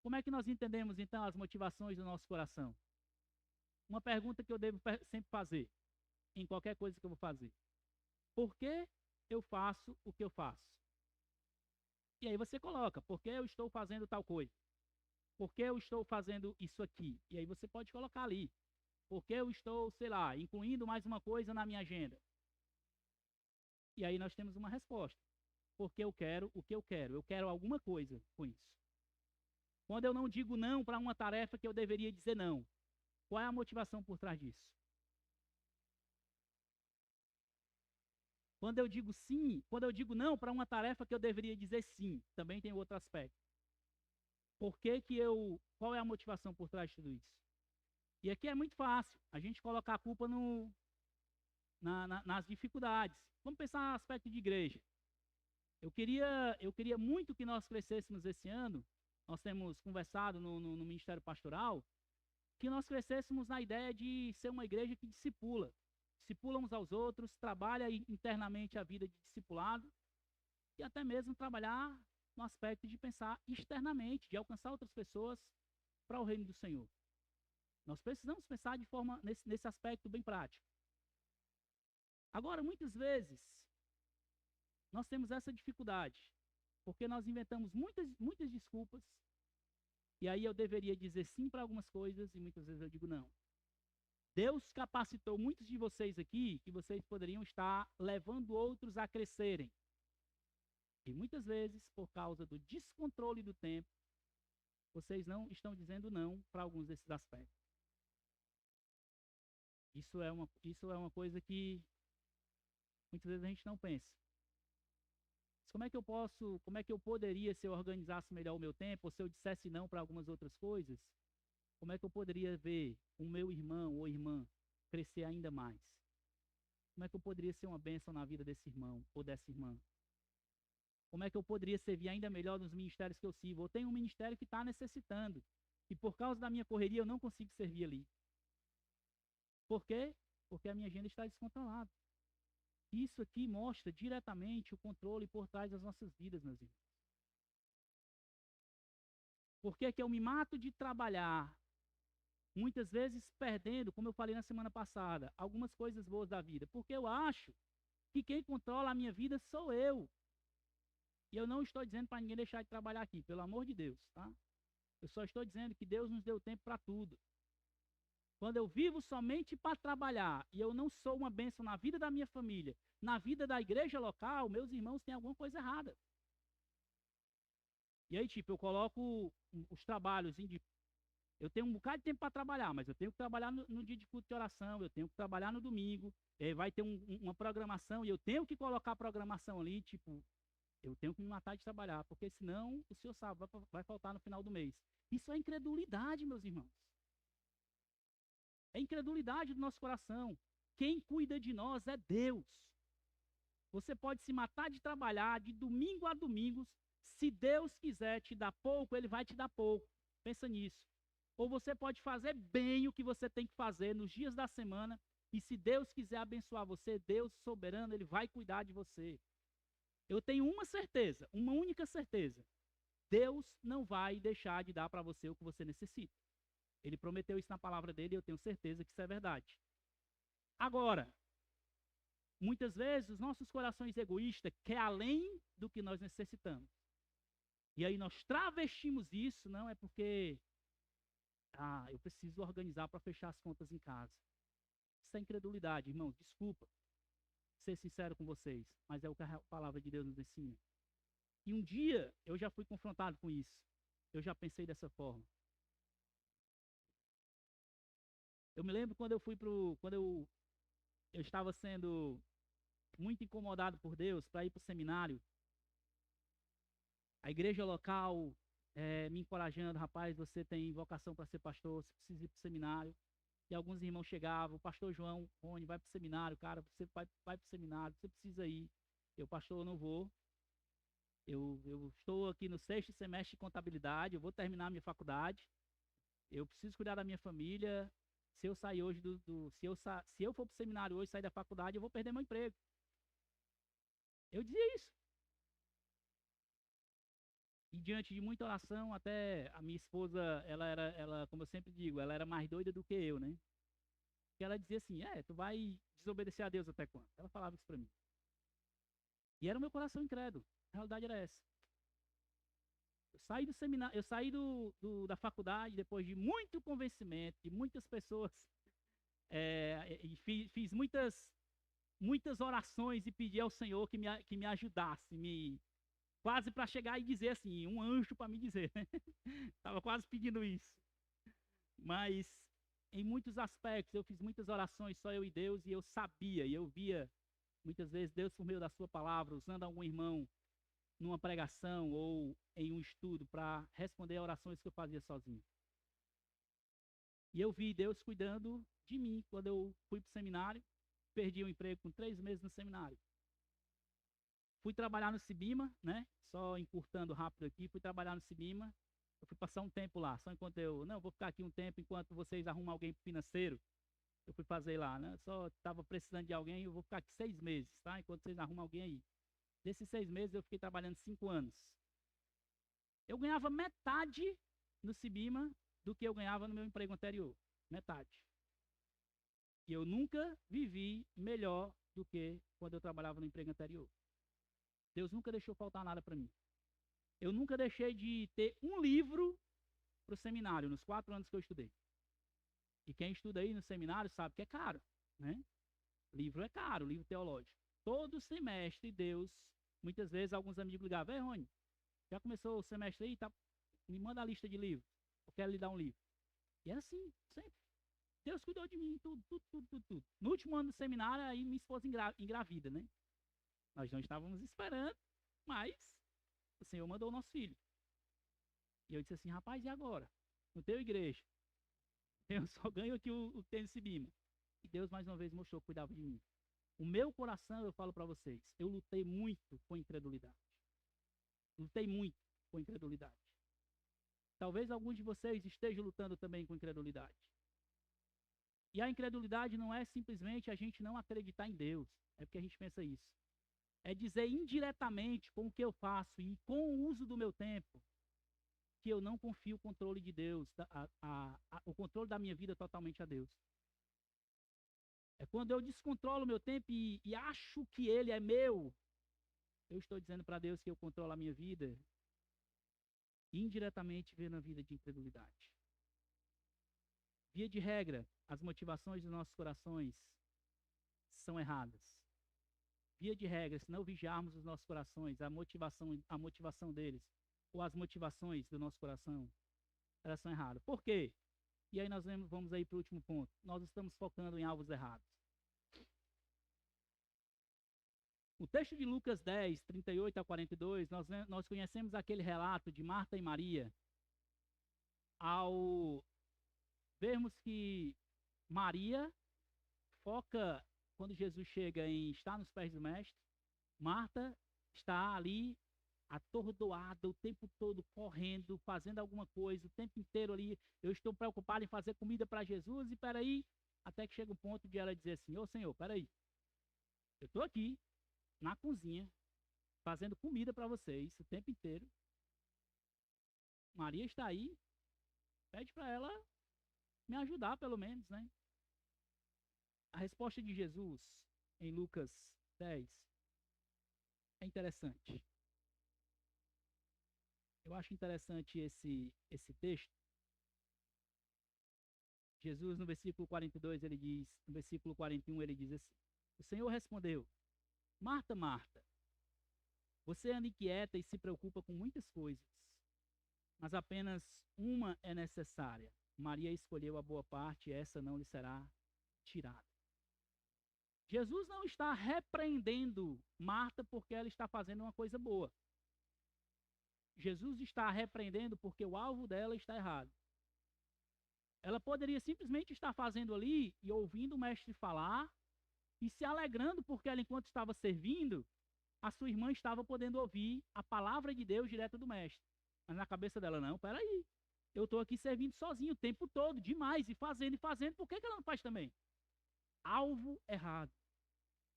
Como é que nós entendemos, então, as motivações do nosso coração? Uma pergunta que eu devo sempre fazer, em qualquer coisa que eu vou fazer. Por que eu faço o que eu faço? E aí você coloca, por que eu estou fazendo tal coisa? Por que eu estou fazendo isso aqui? E aí você pode colocar ali. Por que eu estou, sei lá, incluindo mais uma coisa na minha agenda? E aí nós temos uma resposta. Porque eu quero o que eu quero. Eu quero alguma coisa com isso. Quando eu não digo não para uma tarefa que eu deveria dizer não, qual é a motivação por trás disso? Quando eu digo sim, quando eu digo não para uma tarefa que eu deveria dizer sim, também tem outro aspecto. Qual é a motivação por trás de tudo isso? E aqui é muito fácil, a gente colocar a culpa nas dificuldades. Vamos pensar no aspecto de igreja. Eu queria muito que nós crescêssemos esse ano, nós temos conversado no Ministério Pastoral, que nós crescêssemos na ideia de ser uma igreja que discipula uns aos outros, trabalha internamente a vida de discipulado e até mesmo trabalhar no aspecto de pensar externamente, de alcançar outras pessoas para o reino do Senhor. Nós precisamos pensar de forma nesse aspecto bem prático. Agora, muitas vezes, nós temos essa dificuldade, porque nós inventamos muitas desculpas, e aí eu deveria dizer sim para algumas coisas, e muitas vezes eu digo não. Deus capacitou muitos de vocês aqui, que vocês poderiam estar levando outros a crescerem. E muitas vezes, por causa do descontrole do tempo, vocês não estão dizendo não para alguns desses aspectos. Isso é uma coisa que muitas vezes a gente não pensa. Como é que eu poderia, se eu organizasse melhor o meu tempo, ou se eu dissesse não para algumas outras coisas, como é que eu poderia ver o meu irmão ou irmã crescer ainda mais? Como é que eu poderia ser uma bênção na vida desse irmão ou dessa irmã? Como é que eu poderia servir ainda melhor nos ministérios que eu sirvo? Eu tenho um ministério que está necessitando, e por causa da minha correria eu não consigo servir ali. Por quê? Porque a minha agenda está descontrolada. Isso aqui mostra diretamente o controle por trás das nossas vidas, meus irmãos. Por que que eu me mato de trabalhar, muitas vezes perdendo, como eu falei na semana passada, algumas coisas boas da vida? Porque eu acho que quem controla a minha vida sou eu. E eu não estou dizendo para ninguém deixar de trabalhar aqui, pelo amor de Deus, tá? Eu só estou dizendo que Deus nos deu tempo para tudo. Quando eu vivo somente para trabalhar e eu não sou uma bênção na vida da minha família, na vida da igreja local, meus irmãos têm alguma coisa errada. E aí, tipo, eu coloco os trabalhos, eu tenho um bocado de tempo para trabalhar, mas eu tenho que trabalhar no dia de culto de oração, eu tenho que trabalhar no domingo, vai ter uma programação, e eu tenho que colocar a programação ali, tipo, eu tenho que me matar de trabalhar, porque senão, o senhor sabe, vai faltar no final do mês. Isso é incredulidade, meus irmãos. É incredulidade do nosso coração. Quem cuida de nós é Deus. Você pode se matar de trabalhar de domingo a domingo. Se Deus quiser te dar pouco, Ele vai te dar pouco. Pensa nisso. Ou você pode fazer bem o que você tem que fazer nos dias da semana. E se Deus quiser abençoar você, Deus soberano, Ele vai cuidar de você. Eu tenho uma certeza, uma única certeza. Deus não vai deixar de dar para você o que você necessita. Ele prometeu isso na palavra dele e eu tenho certeza que isso é verdade. Agora, muitas vezes os nossos corações egoístas querem além do que nós necessitamos. E aí nós travestimos isso, não é porque eu preciso organizar para fechar as contas em casa. Isso é incredulidade, irmãos, desculpa ser sincero com vocês, mas é o que a palavra de Deus nos ensina. E um dia eu já fui confrontado com isso. Eu já pensei dessa forma. Eu me lembro quando eu estava sendo muito incomodado por Deus para ir para o seminário. A igreja local me encorajando, rapaz, você tem vocação para ser pastor, você precisa ir para o seminário. E alguns irmãos chegavam, o pastor João, Rony, vai para o seminário, cara, você vai para o seminário, você precisa ir. Eu, pastor, eu não vou. Eu estou aqui no 6º semestre de contabilidade, eu vou terminar a minha faculdade, eu preciso cuidar da minha família. Se eu sair hoje se eu for para o seminário hoje, sair da faculdade, eu vou perder meu emprego. Eu dizia isso. E diante de muita oração, até a minha esposa, ela, como eu sempre digo, ela era mais doida do que eu, né? Porque ela dizia assim, tu vai desobedecer a Deus até quando? Ela falava isso para mim. E era o meu coração incrédulo. A realidade era essa. Eu saí do seminário, eu saí da faculdade depois de muito convencimento, de muitas pessoas, e fiz muitas orações e pedi ao Senhor que me ajudasse, quase para chegar e dizer assim, um anjo para me dizer, né? Estava quase pedindo isso. Mas em muitos aspectos eu fiz muitas orações, só eu e Deus, e eu sabia, e eu via muitas vezes Deus por meio da sua palavra, usando algum irmão numa pregação ou em um estudo para responder a orações que eu fazia sozinho. E eu vi Deus cuidando de mim quando eu fui para o seminário, perdi o emprego com 3 meses no seminário. Fui trabalhar no Cibima, né? Só encurtando rápido aqui, fui trabalhar no Cibima. Eu fui passar um tempo lá, só enquanto vou ficar aqui um tempo enquanto vocês arrumam alguém financeiro. Eu fui fazer lá, né? Só estava precisando de alguém, eu vou ficar aqui 6 meses, tá? Enquanto vocês arrumam alguém aí. Desses 6 meses eu fiquei trabalhando 5 anos. Eu ganhava metade no Cibima do que eu ganhava no meu emprego anterior. Metade. E eu nunca vivi melhor do que quando eu trabalhava no emprego anterior. Deus nunca deixou faltar nada para mim. Eu nunca deixei de ter um livro para o seminário, nos 4 anos que eu estudei. E quem estuda aí no seminário sabe que é caro, né? Livro é caro, livro teológico. Todo semestre, Deus, muitas vezes alguns amigos ligavam, Rony, já começou o semestre aí? Tá? Me manda a lista de livros, eu quero lhe dar um livro. E era assim, sempre. Deus cuidou de mim, tudo. No último ano do seminário, aí minha esposa engravida, né? Nós não estávamos esperando, mas o Senhor mandou o nosso filho. E eu disse assim, rapaz, e agora? Não tenho igreja. Eu só ganho aqui o tênis Cibima. E Deus mais uma vez mostrou que cuidava de mim. O meu coração, eu falo para vocês, eu lutei muito com incredulidade. Lutei muito com incredulidade. Talvez alguns de vocês estejam lutando também com incredulidade. E a incredulidade não é simplesmente a gente não acreditar em Deus. É porque a gente pensa isso. É dizer indiretamente com o que eu faço e com o uso do meu tempo que eu não confio o controle de Deus, o controle da minha vida totalmente a Deus. É quando eu descontrolo o meu tempo e acho que ele é meu, eu estou dizendo para Deus que eu controlo a minha vida e indiretamente vendo a vida de incredulidade. Via de regra, as motivações dos nossos corações são erradas. via de regra, se não vigiarmos os nossos corações, a motivação deles, ou as motivações do nosso coração, elas são erradas. Por quê? E aí nós vamos aí para o último ponto. Nós estamos focando em alvos errados. O texto de Lucas 10, 38 a 42, nós conhecemos aquele relato de Marta e Maria, ao vermos que Maria foca, quando Jesus chega em estar nos pés do mestre, Marta está ali atordoada o tempo todo, correndo, fazendo alguma coisa, o tempo inteiro ali, eu estou preocupado em fazer comida para Jesus, e peraí, até que chega o ponto de ela dizer assim, ô Senhor, peraí, eu estou aqui, na cozinha, fazendo comida para vocês o tempo inteiro, Maria está aí, pede para ela me ajudar pelo menos, né? A resposta de Jesus em Lucas 10 é interessante. Eu acho interessante esse texto. Jesus, no versículo 42, ele diz, no versículo 41, ele diz assim: o Senhor respondeu: Marta, Marta, você anda inquieta e se preocupa com muitas coisas, mas apenas uma é necessária. Maria escolheu a boa parte, e essa não lhe será tirada. Jesus não está repreendendo Marta porque ela está fazendo uma coisa boa. Jesus está repreendendo porque o alvo dela está errado. Ela poderia simplesmente estar fazendo ali e ouvindo o mestre falar e se alegrando porque ela, enquanto estava servindo, a sua irmã estava podendo ouvir a palavra de Deus direto do mestre. Mas na cabeça dela, não, peraí, eu estou aqui servindo sozinho o tempo todo, demais, e fazendo, por que ela não faz também? Alvo errado.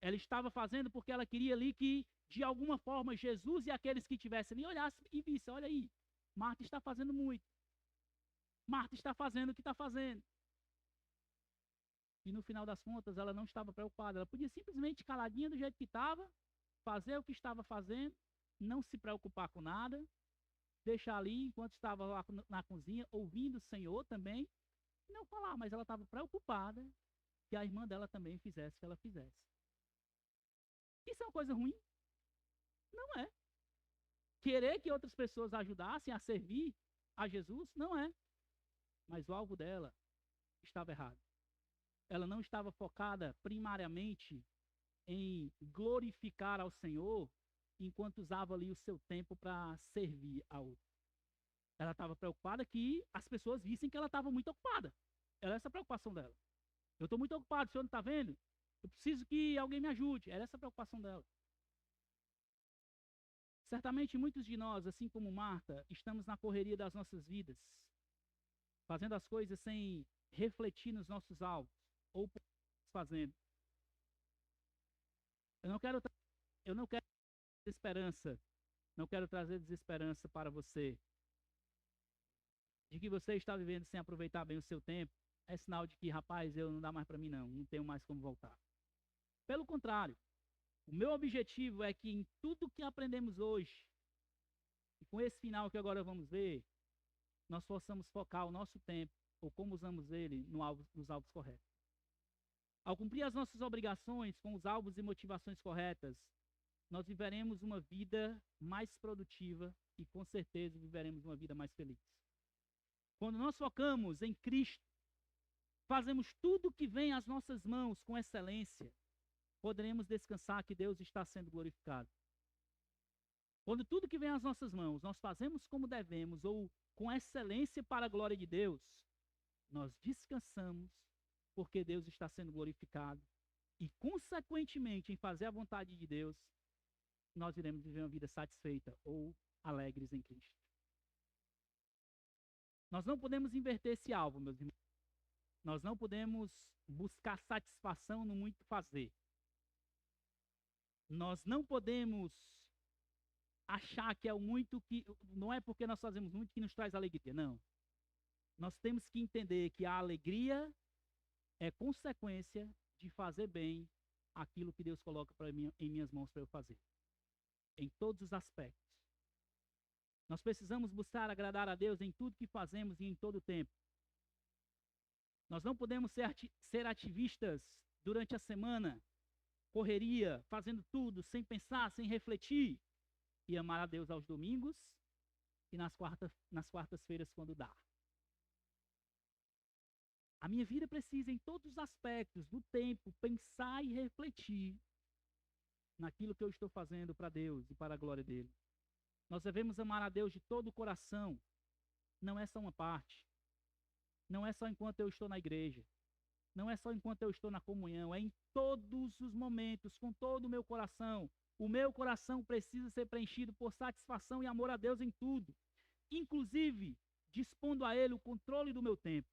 Ela estava fazendo porque ela queria ali que, de alguma forma, Jesus e aqueles que estivessem ali olhassem e vissem, olha aí, Marta está fazendo muito. Marta está fazendo o que está fazendo. E no final das contas, ela não estava preocupada. Ela podia simplesmente, caladinha do jeito que estava, fazer o que estava fazendo, não se preocupar com nada, deixar ali, enquanto estava lá na cozinha, ouvindo o Senhor também, e não falar, mas ela estava preocupada que a irmã dela também fizesse o que ela fizesse. Isso é uma coisa ruim? Não é. Querer que outras pessoas ajudassem a servir a Jesus? Não é. Mas o alvo dela estava errado. Ela não estava focada primariamente em glorificar ao Senhor enquanto usava ali o seu tempo para servir a outro. Ela estava preocupada que as pessoas vissem que ela estava muito ocupada. Era essa a preocupação dela. Eu estou muito ocupado, o senhor não está vendo? Eu preciso que alguém me ajude. Era essa a preocupação dela. Certamente muitos de nós, assim como Marta, estamos na correria das nossas vidas, fazendo as coisas sem refletir nos nossos alvos, ou fazendo. Eu não quero desesperança, não quero trazer desesperança para você, de que você está vivendo sem aproveitar bem o seu tempo. É sinal de que, rapaz, não dá mais para mim não tenho mais como voltar. Pelo contrário, o meu objetivo é que em tudo que aprendemos hoje, e com esse final que agora vamos ver, nós possamos focar o nosso tempo, ou como usamos ele, nos alvos corretos. Ao cumprir as nossas obrigações com os alvos e motivações corretas, nós viveremos uma vida mais produtiva e, com certeza, viveremos uma vida mais feliz. Quando nós focamos em Cristo, fazemos tudo o que vem às nossas mãos com excelência, poderemos descansar que Deus está sendo glorificado. Quando tudo que vem às nossas mãos nós fazemos como devemos ou com excelência para a glória de Deus, nós descansamos porque Deus está sendo glorificado e, consequentemente, em fazer a vontade de Deus, nós iremos viver uma vida satisfeita ou alegres em Cristo. Nós não podemos inverter esse alvo, meus irmãos. Nós não podemos buscar satisfação no muito fazer. Nós não podemos achar que é o muito que... Não é porque nós fazemos muito que nos traz alegria, não. Nós temos que entender que a alegria é consequência de fazer bem aquilo que Deus coloca em minhas mãos para eu fazer. Em todos os aspectos. Nós precisamos buscar agradar a Deus em tudo que fazemos e em todo o tempo. Nós não podemos ser ativistas durante a semana, correria, fazendo tudo, sem pensar, sem refletir, e amar a Deus aos domingos e nas quartas-feiras quando dá. A minha vida precisa, em todos os aspectos do tempo, pensar e refletir naquilo que eu estou fazendo para Deus e para a glória dele. Nós devemos amar a Deus de todo o coração. Não é só uma parte. Não é só enquanto eu estou na igreja. Não é só enquanto eu estou na comunhão. É em todos os momentos, com todo o meu coração. O meu coração precisa ser preenchido por satisfação e amor a Deus em tudo. Inclusive, dispondo a Ele o controle do meu tempo.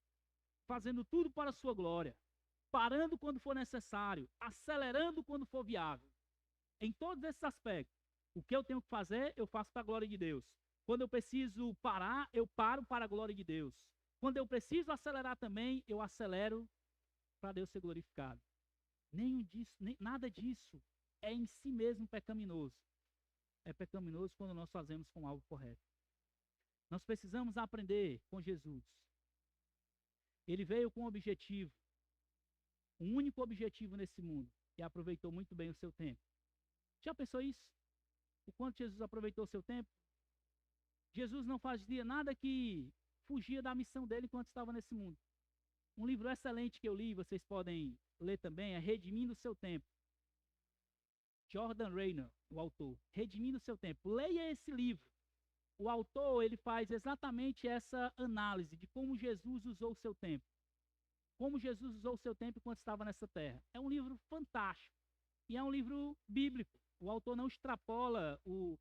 Fazendo tudo para a sua glória. Parando quando for necessário. Acelerando quando for viável. Em todos esses aspectos. O que eu tenho que fazer, eu faço para a glória de Deus. Quando eu preciso parar, eu paro para a glória de Deus. Quando eu preciso acelerar também, eu acelero para Deus ser glorificado. Nada disso é em si mesmo pecaminoso. É pecaminoso quando nós fazemos com algo correto. Nós precisamos aprender com Jesus. Ele veio com um objetivo, um único objetivo nesse mundo, e aproveitou muito bem o seu tempo. Já pensou isso? O quanto Jesus aproveitou o seu tempo? Jesus não fazia nada que fugia da missão dele enquanto estava nesse mundo. Um livro excelente que eu li, vocês podem ler também, é Redimindo o Seu Tempo. Jordan Raynor, o autor. Redimindo o Seu Tempo. Leia esse livro. O autor, ele faz exatamente essa análise de como Jesus usou o seu tempo. Como Jesus usou o seu tempo enquanto estava nessa terra. É um livro fantástico. E é um livro bíblico. O autor não extrapola o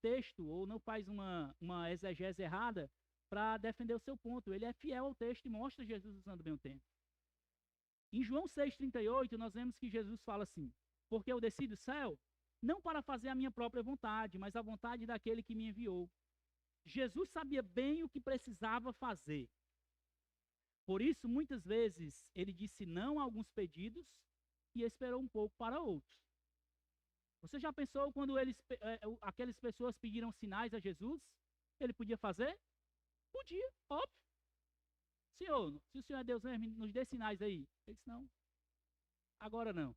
texto ou não faz uma exegese errada para defender o seu ponto. Ele é fiel ao texto e mostra Jesus usando bem o tempo. Em João 6,38, nós vemos que Jesus fala assim: porque eu desci do céu, não para fazer a minha própria vontade, mas a vontade daquele que me enviou. Jesus sabia bem o que precisava fazer. Por isso, muitas vezes, ele disse não a alguns pedidos e esperou um pouco para outros. Você já pensou quando aquelas pessoas pediram sinais a Jesus? Ele podia fazer? Podia, óbvio. Senhor, se o Senhor é Deus mesmo, nos dê sinais aí. Ele disse não. Agora não.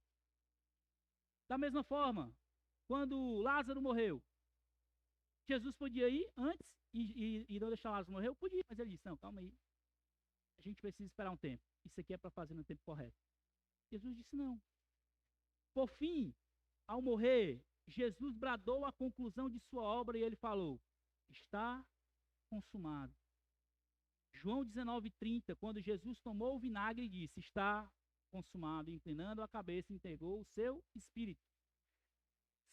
Da mesma forma, quando Lázaro morreu, Jesus podia ir antes e não deixar Lázaro morrer? Podia, mas ele disse, não, calma aí. A gente precisa esperar um tempo. Isso aqui é para fazer no tempo correto. Jesus disse não. Por fim, ao morrer, Jesus bradou a conclusão de sua obra e ele falou: está consumado. João 19,30, quando Jesus tomou o vinagre e disse: está consumado, inclinando a cabeça, entregou o seu espírito.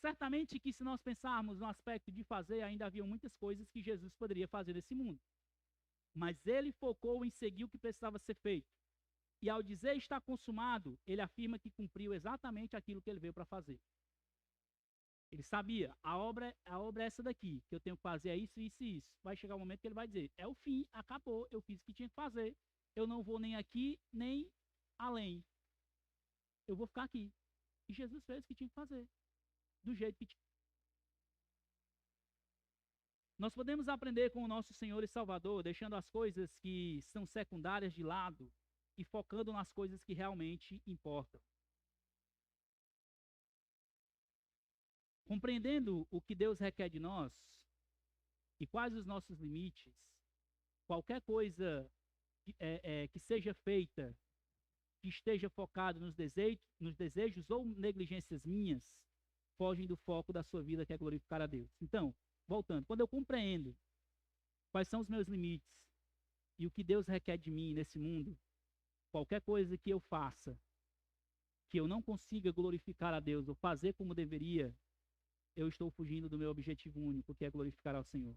Certamente que se nós pensarmos no aspecto de fazer, ainda havia muitas coisas que Jesus poderia fazer nesse mundo. Mas ele focou em seguir o que precisava ser feito. E ao dizer está consumado, ele afirma que cumpriu exatamente aquilo que ele veio para fazer. Ele sabia, a obra é essa daqui, que eu tenho que fazer é isso, isso e isso. Vai chegar um momento que ele vai dizer, é o fim, acabou, eu fiz o que tinha que fazer. Eu não vou nem aqui, nem além. Eu vou ficar aqui. E Jesus fez o que tinha que fazer, do jeito que tinha. Nós podemos aprender com o nosso Senhor e Salvador, deixando as coisas que são secundárias de lado e focando nas coisas que realmente importam. Compreendendo o que Deus requer de nós e quais os nossos limites, qualquer coisa que seja feita, que esteja focado nos desejos ou negligências minhas, fogem do foco da sua vida, que é glorificar a Deus. Então, voltando, quando eu compreendo quais são os meus limites e o que Deus requer de mim nesse mundo, qualquer coisa que eu faça, que eu não consiga glorificar a Deus ou fazer como deveria, eu estou fugindo do meu objetivo único, que é glorificar ao Senhor.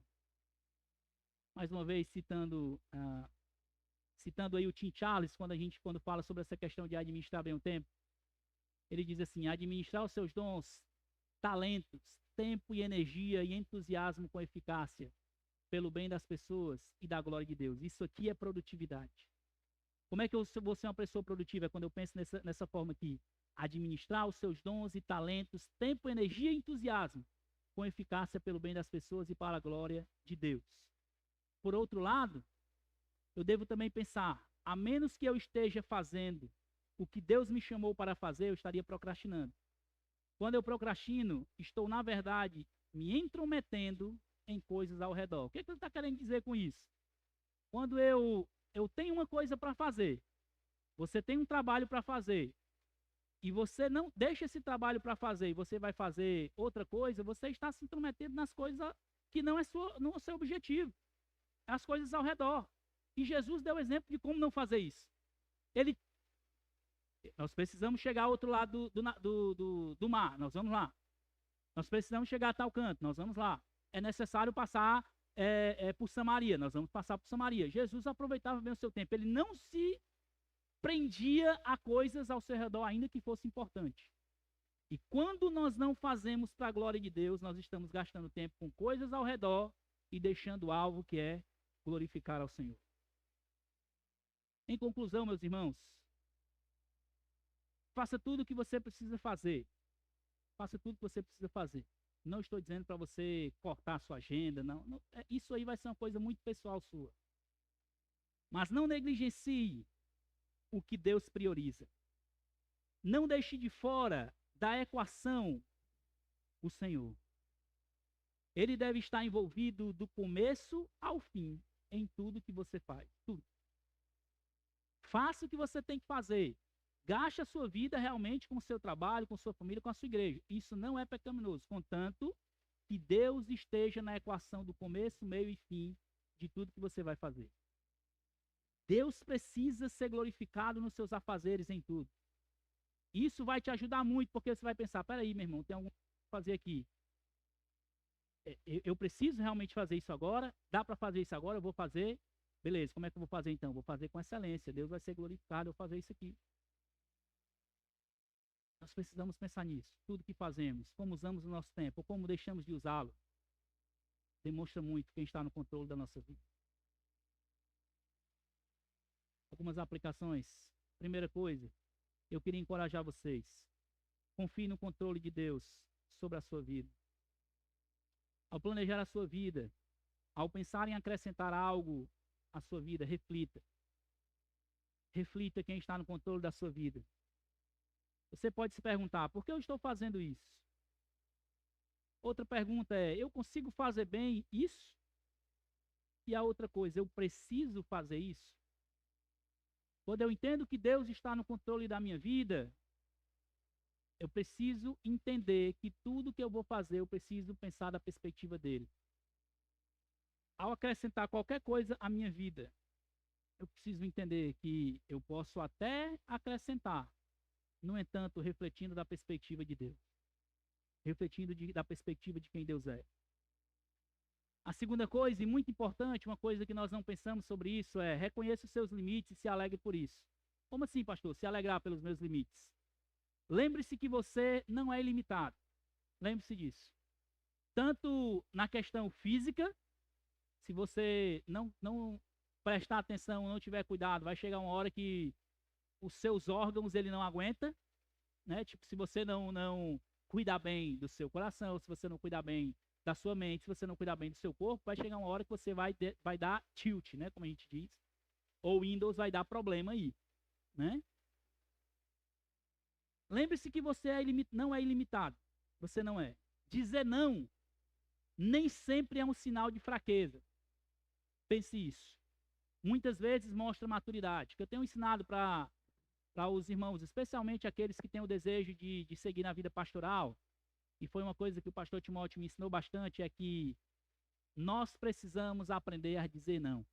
Mais uma vez, citando aí o Tim Charles, quando fala sobre essa questão de administrar bem o tempo, ele diz assim: administrar os seus dons, talentos, tempo e energia e entusiasmo com eficácia, pelo bem das pessoas e da glória de Deus. Isso aqui é produtividade. Como é que eu vou ser uma pessoa produtiva? É quando eu penso nessa forma aqui. Administrar os seus dons e talentos, tempo, energia e entusiasmo, com eficácia pelo bem das pessoas e para a glória de Deus. Por outro lado, eu devo também pensar, a menos que eu esteja fazendo o que Deus me chamou para fazer, eu estaria procrastinando. Quando eu procrastino, estou, na verdade, me intrometendo em coisas ao redor. O que ele está querendo dizer com isso? Quando eu tenho uma coisa para fazer, você tem um trabalho para fazer, e você não deixa esse trabalho para fazer, e você vai fazer outra coisa, você está se intrometendo nas coisas que não é o seu objetivo, as coisas ao redor. E Jesus deu exemplo de como não fazer isso. Nós precisamos chegar ao outro lado do mar, nós vamos lá. Nós precisamos chegar a tal canto, nós vamos lá. É necessário passar por Samaria, nós vamos passar por Samaria. Jesus aproveitava bem o seu tempo, ele não se prendia a coisas ao seu redor, ainda que fosse importante. E quando nós não fazemos para a glória de Deus, nós estamos gastando tempo com coisas ao redor e deixando o alvo que é glorificar ao Senhor. Em conclusão, meus irmãos, faça tudo o que você precisa fazer. Faça tudo o que você precisa fazer. Não estou dizendo para você cortar a sua agenda, não. Isso aí vai ser uma coisa muito pessoal sua. Mas não negligencie o que Deus prioriza. Não deixe de fora da equação o Senhor. Ele deve estar envolvido do começo ao fim em tudo que você faz. Tudo. Faça o que você tem que fazer. Gaste a sua vida realmente com o seu trabalho, com a sua família, com a sua igreja. Isso não é pecaminoso, contanto que Deus esteja na equação do começo, meio e fim de tudo que você vai fazer. Deus precisa ser glorificado nos seus afazeres em tudo. Isso vai te ajudar muito, porque você vai pensar, peraí, meu irmão, tem algo para fazer aqui. Eu preciso realmente fazer isso agora? Dá para fazer isso agora? Eu vou fazer? Beleza, como é que eu vou fazer então? Vou fazer com excelência. Deus vai ser glorificado, eu vou fazer isso aqui. Nós precisamos pensar nisso. Tudo que fazemos, como usamos o nosso tempo, ou como deixamos de usá-lo, demonstra muito quem está no controle da nossa vida. Algumas aplicações. Primeira coisa, eu queria encorajar vocês. Confie no controle de Deus sobre a sua vida. Ao planejar a sua vida, ao pensar em acrescentar algo à sua vida, reflita. Reflita quem está no controle da sua vida. Você pode se perguntar, por que eu estou fazendo isso? Outra pergunta é, eu consigo fazer bem isso? E a outra coisa, eu preciso fazer isso? Quando eu entendo que Deus está no controle da minha vida, eu preciso entender que tudo que eu vou fazer, eu preciso pensar da perspectiva dele. Ao acrescentar qualquer coisa à minha vida, eu preciso entender que eu posso até acrescentar, no entanto, refletindo da perspectiva de Deus. Refletindo da perspectiva de quem Deus é. A segunda coisa, e muito importante, uma coisa que nós não pensamos sobre isso, é reconheça os seus limites e se alegre por isso. Como assim, pastor? Se alegrar pelos meus limites. Lembre-se que você não é ilimitado. Lembre-se disso. Tanto na questão física, se você não prestar atenção, não tiver cuidado, vai chegar uma hora que os seus órgãos ele não aguenta, né? Tipo, se você não cuidar bem do seu coração, se você não cuidar bem da sua mente, se você não cuidar bem do seu corpo, vai chegar uma hora que você vai dar tilt, né? Como a gente diz. Ou Windows vai dar problema aí, né? Lembre-se que você não é ilimitado. Você não é. Dizer não nem sempre é um sinal de fraqueza. Pense isso. Muitas vezes mostra maturidade. Que eu tenho ensinado para os irmãos, especialmente aqueles que têm o desejo de seguir na vida pastoral, e foi uma coisa que o pastor Timóteo me ensinou bastante, é que nós precisamos aprender a dizer não.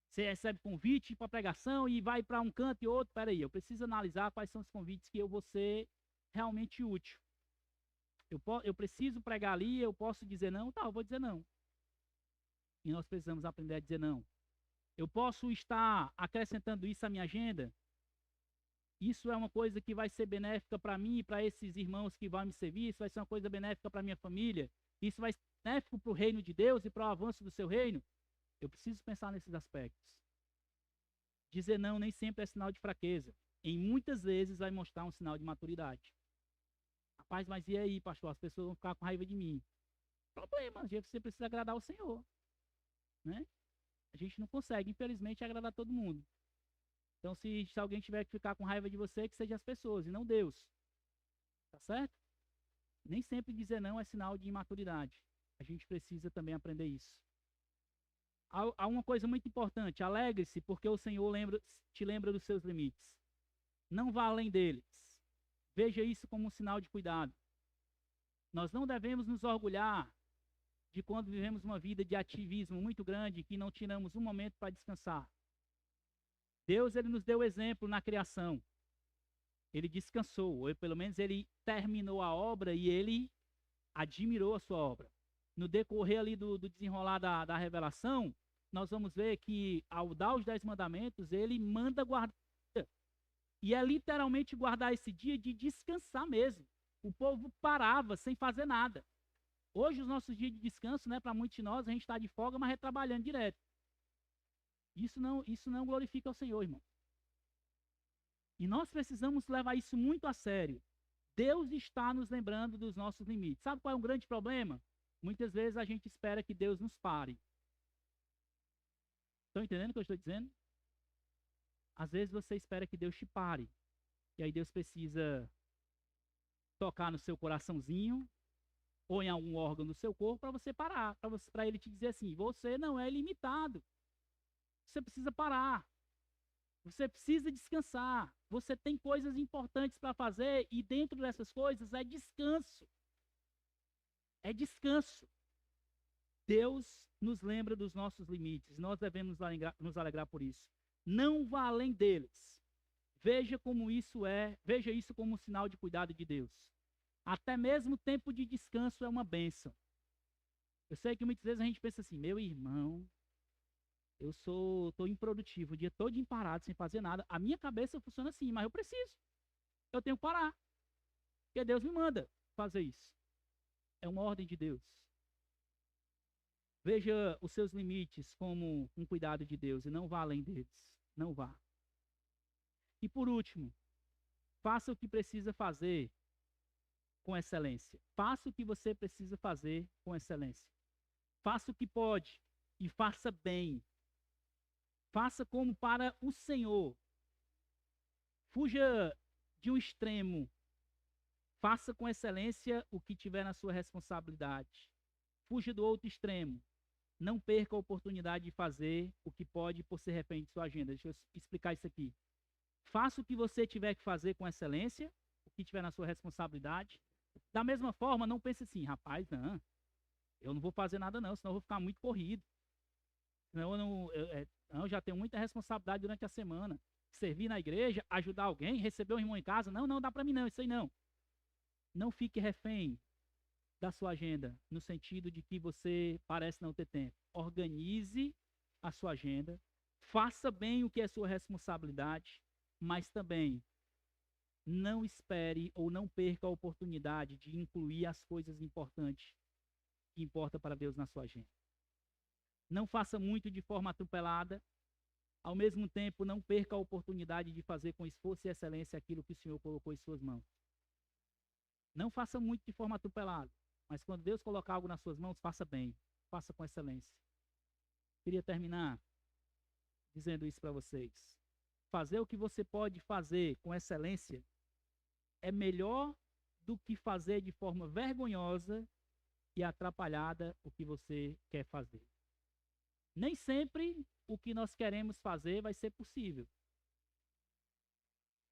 Você recebe convite para pregação e vai para um canto e outro, peraí, eu preciso analisar quais são os convites que eu vou ser realmente útil. Eu preciso pregar ali, eu posso dizer não? Tá, eu vou dizer não. E nós precisamos aprender a dizer não. Eu posso estar acrescentando isso à minha agenda? Isso é uma coisa que vai ser benéfica para mim e para esses irmãos que vão me servir, isso vai ser uma coisa benéfica para a minha família, isso vai ser benéfico para o reino de Deus e para o avanço do seu reino. Eu preciso pensar nesses aspectos. Dizer não nem sempre é sinal de fraqueza. Em muitas vezes vai mostrar um sinal de maturidade. Rapaz, mas e aí, pastor? As pessoas vão ficar com raiva de mim. Problema, você precisa agradar o Senhor. Né? A gente não consegue, infelizmente, agradar todo mundo. Então, se alguém tiver que ficar com raiva de você, que seja as pessoas e não Deus. tá certo? Nem sempre dizer não é sinal de imaturidade. A gente precisa também aprender isso. Há uma coisa muito importante: alegre-se, porque o Senhor te lembra dos seus limites. Não vá além deles. Veja isso como um sinal de cuidado. Nós não devemos nos orgulhar de quando vivemos uma vida de ativismo muito grande, que não tiramos um momento para descansar. Deus, ele nos deu exemplo na criação. Ele descansou, ou pelo menos ele terminou a obra e ele admirou a sua obra. No decorrer ali do desenrolar da revelação, nós vamos ver que ao dar os 10 mandamentos, ele manda guardar. E é literalmente guardar esse dia de descansar mesmo. O povo parava sem fazer nada. Hoje, os nossos dias de descanso, né, para muitos de nós, a gente está de folga, mas é trabalhando direto. Isso não glorifica o Senhor, irmão. E nós precisamos levar isso muito a sério. Deus está nos lembrando dos nossos limites. Sabe qual é um grande problema? Muitas vezes a gente espera que Deus nos pare. Estão entendendo o que eu estou dizendo? Às vezes você espera que Deus te pare. E aí Deus precisa tocar no seu coraçãozinho ou em algum órgão do seu corpo para você parar. Para ele te dizer assim: você não é limitado. Você precisa parar. Você precisa descansar. Você tem coisas importantes para fazer e dentro dessas coisas é descanso. É descanso. Deus nos lembra dos nossos limites. Nós devemos nos alegrar por isso. Não vá além deles. Veja isso como um sinal de cuidado de Deus. Até mesmo o tempo de descanso é uma bênção. Eu sei que muitas vezes a gente pensa assim: meu irmão, eu estou improdutivo, o dia todo parado, sem fazer nada. A minha cabeça funciona assim, mas eu preciso. Eu tenho que parar. Porque Deus me manda fazer isso. É uma ordem de Deus. Veja os seus limites como um cuidado de Deus e não vá além deles. Não vá. E por último, faça o que precisa fazer com excelência. Faça o que você precisa fazer com excelência. Faça o que pode e faça bem. Faça como para o Senhor. Fuja de um extremo. Faça com excelência o que tiver na sua responsabilidade. Fuja do outro extremo. Não perca a oportunidade de fazer o que pode por ser refém de sua agenda. Deixa eu explicar isso aqui. Faça o que você tiver que fazer com excelência, o que tiver na sua responsabilidade. Da mesma forma, não pense assim: rapaz, não, eu não vou fazer nada não, senão eu vou ficar muito corrido. Senão eu já tenho muita responsabilidade durante a semana. Servir na igreja, ajudar alguém, receber um irmão em casa. Não dá para mim não, isso aí não. Não fique refém da sua agenda, no sentido de que você parece não ter tempo. Organize a sua agenda, faça bem o que é sua responsabilidade, mas também não espere ou não perca a oportunidade de incluir as coisas importantes que importam para Deus na sua agenda. Não faça muito de forma atropelada, ao mesmo tempo não perca a oportunidade de fazer com esforço e excelência aquilo que o Senhor colocou em suas mãos. Não faça muito de forma atropelada, mas quando Deus colocar algo nas suas mãos, faça bem, faça com excelência. Queria terminar dizendo isso para vocês. Fazer o que você pode fazer com excelência é melhor do que fazer de forma vergonhosa e atrapalhada o que você quer fazer. Nem sempre o que nós queremos fazer vai ser possível.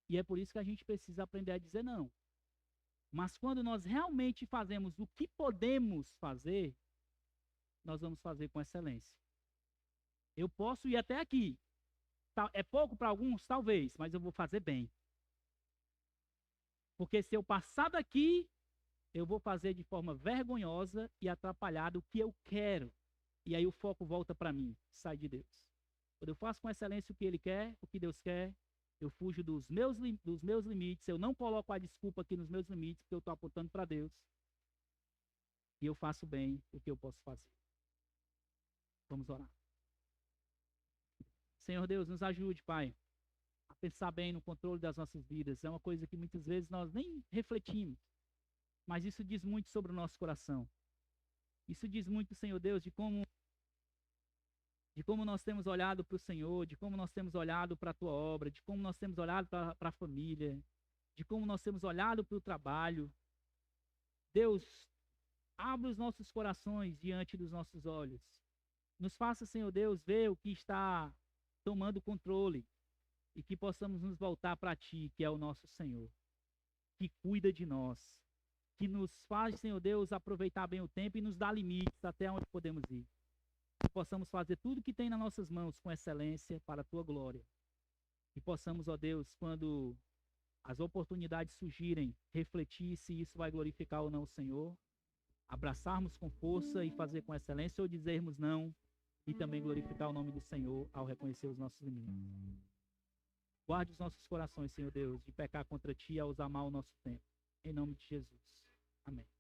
E é por isso que a gente precisa aprender a dizer não. Mas quando nós realmente fazemos o que podemos fazer, nós vamos fazer com excelência. Eu posso ir até aqui. É pouco para alguns, talvez, mas eu vou fazer bem. Porque se eu passar daqui, eu vou fazer de forma vergonhosa e atrapalhada o que eu quero. E aí o foco volta para mim, sai de Deus. Quando eu faço com excelência o que Ele quer, o que Deus quer, eu fujo dos meus limites, eu não coloco a desculpa aqui nos meus limites, porque eu estou apontando para Deus. E eu faço bem o que eu posso fazer. Vamos orar. Senhor Deus, nos ajude, Pai, a pensar bem no controle das nossas vidas. É uma coisa que muitas vezes nós nem refletimos, mas isso diz muito sobre o nosso coração. Isso diz muito, Senhor Deus, de como nós temos olhado para o Senhor, de como nós temos olhado para a Tua obra, de como nós temos olhado para a família, de como nós temos olhado para o trabalho. Deus, abre os nossos corações diante dos nossos olhos. Nos faça, Senhor Deus, ver o que está tomando controle e que possamos nos voltar para Ti, que é o nosso Senhor, que cuida de nós, que nos faz, Senhor Deus, aproveitar bem o tempo e nos dá limites até onde podemos ir. Que possamos fazer tudo que tem nas nossas mãos com excelência para a Tua glória. Que possamos, ó Deus, quando as oportunidades surgirem, refletir se isso vai glorificar ou não o Senhor, abraçarmos com força e fazer com excelência, ou dizermos não e também glorificar o nome do Senhor ao reconhecer os nossos limites. Guarde os nossos corações, Senhor Deus, de pecar contra Ti e a usar mal o nosso tempo. Em nome de Jesus. Amém.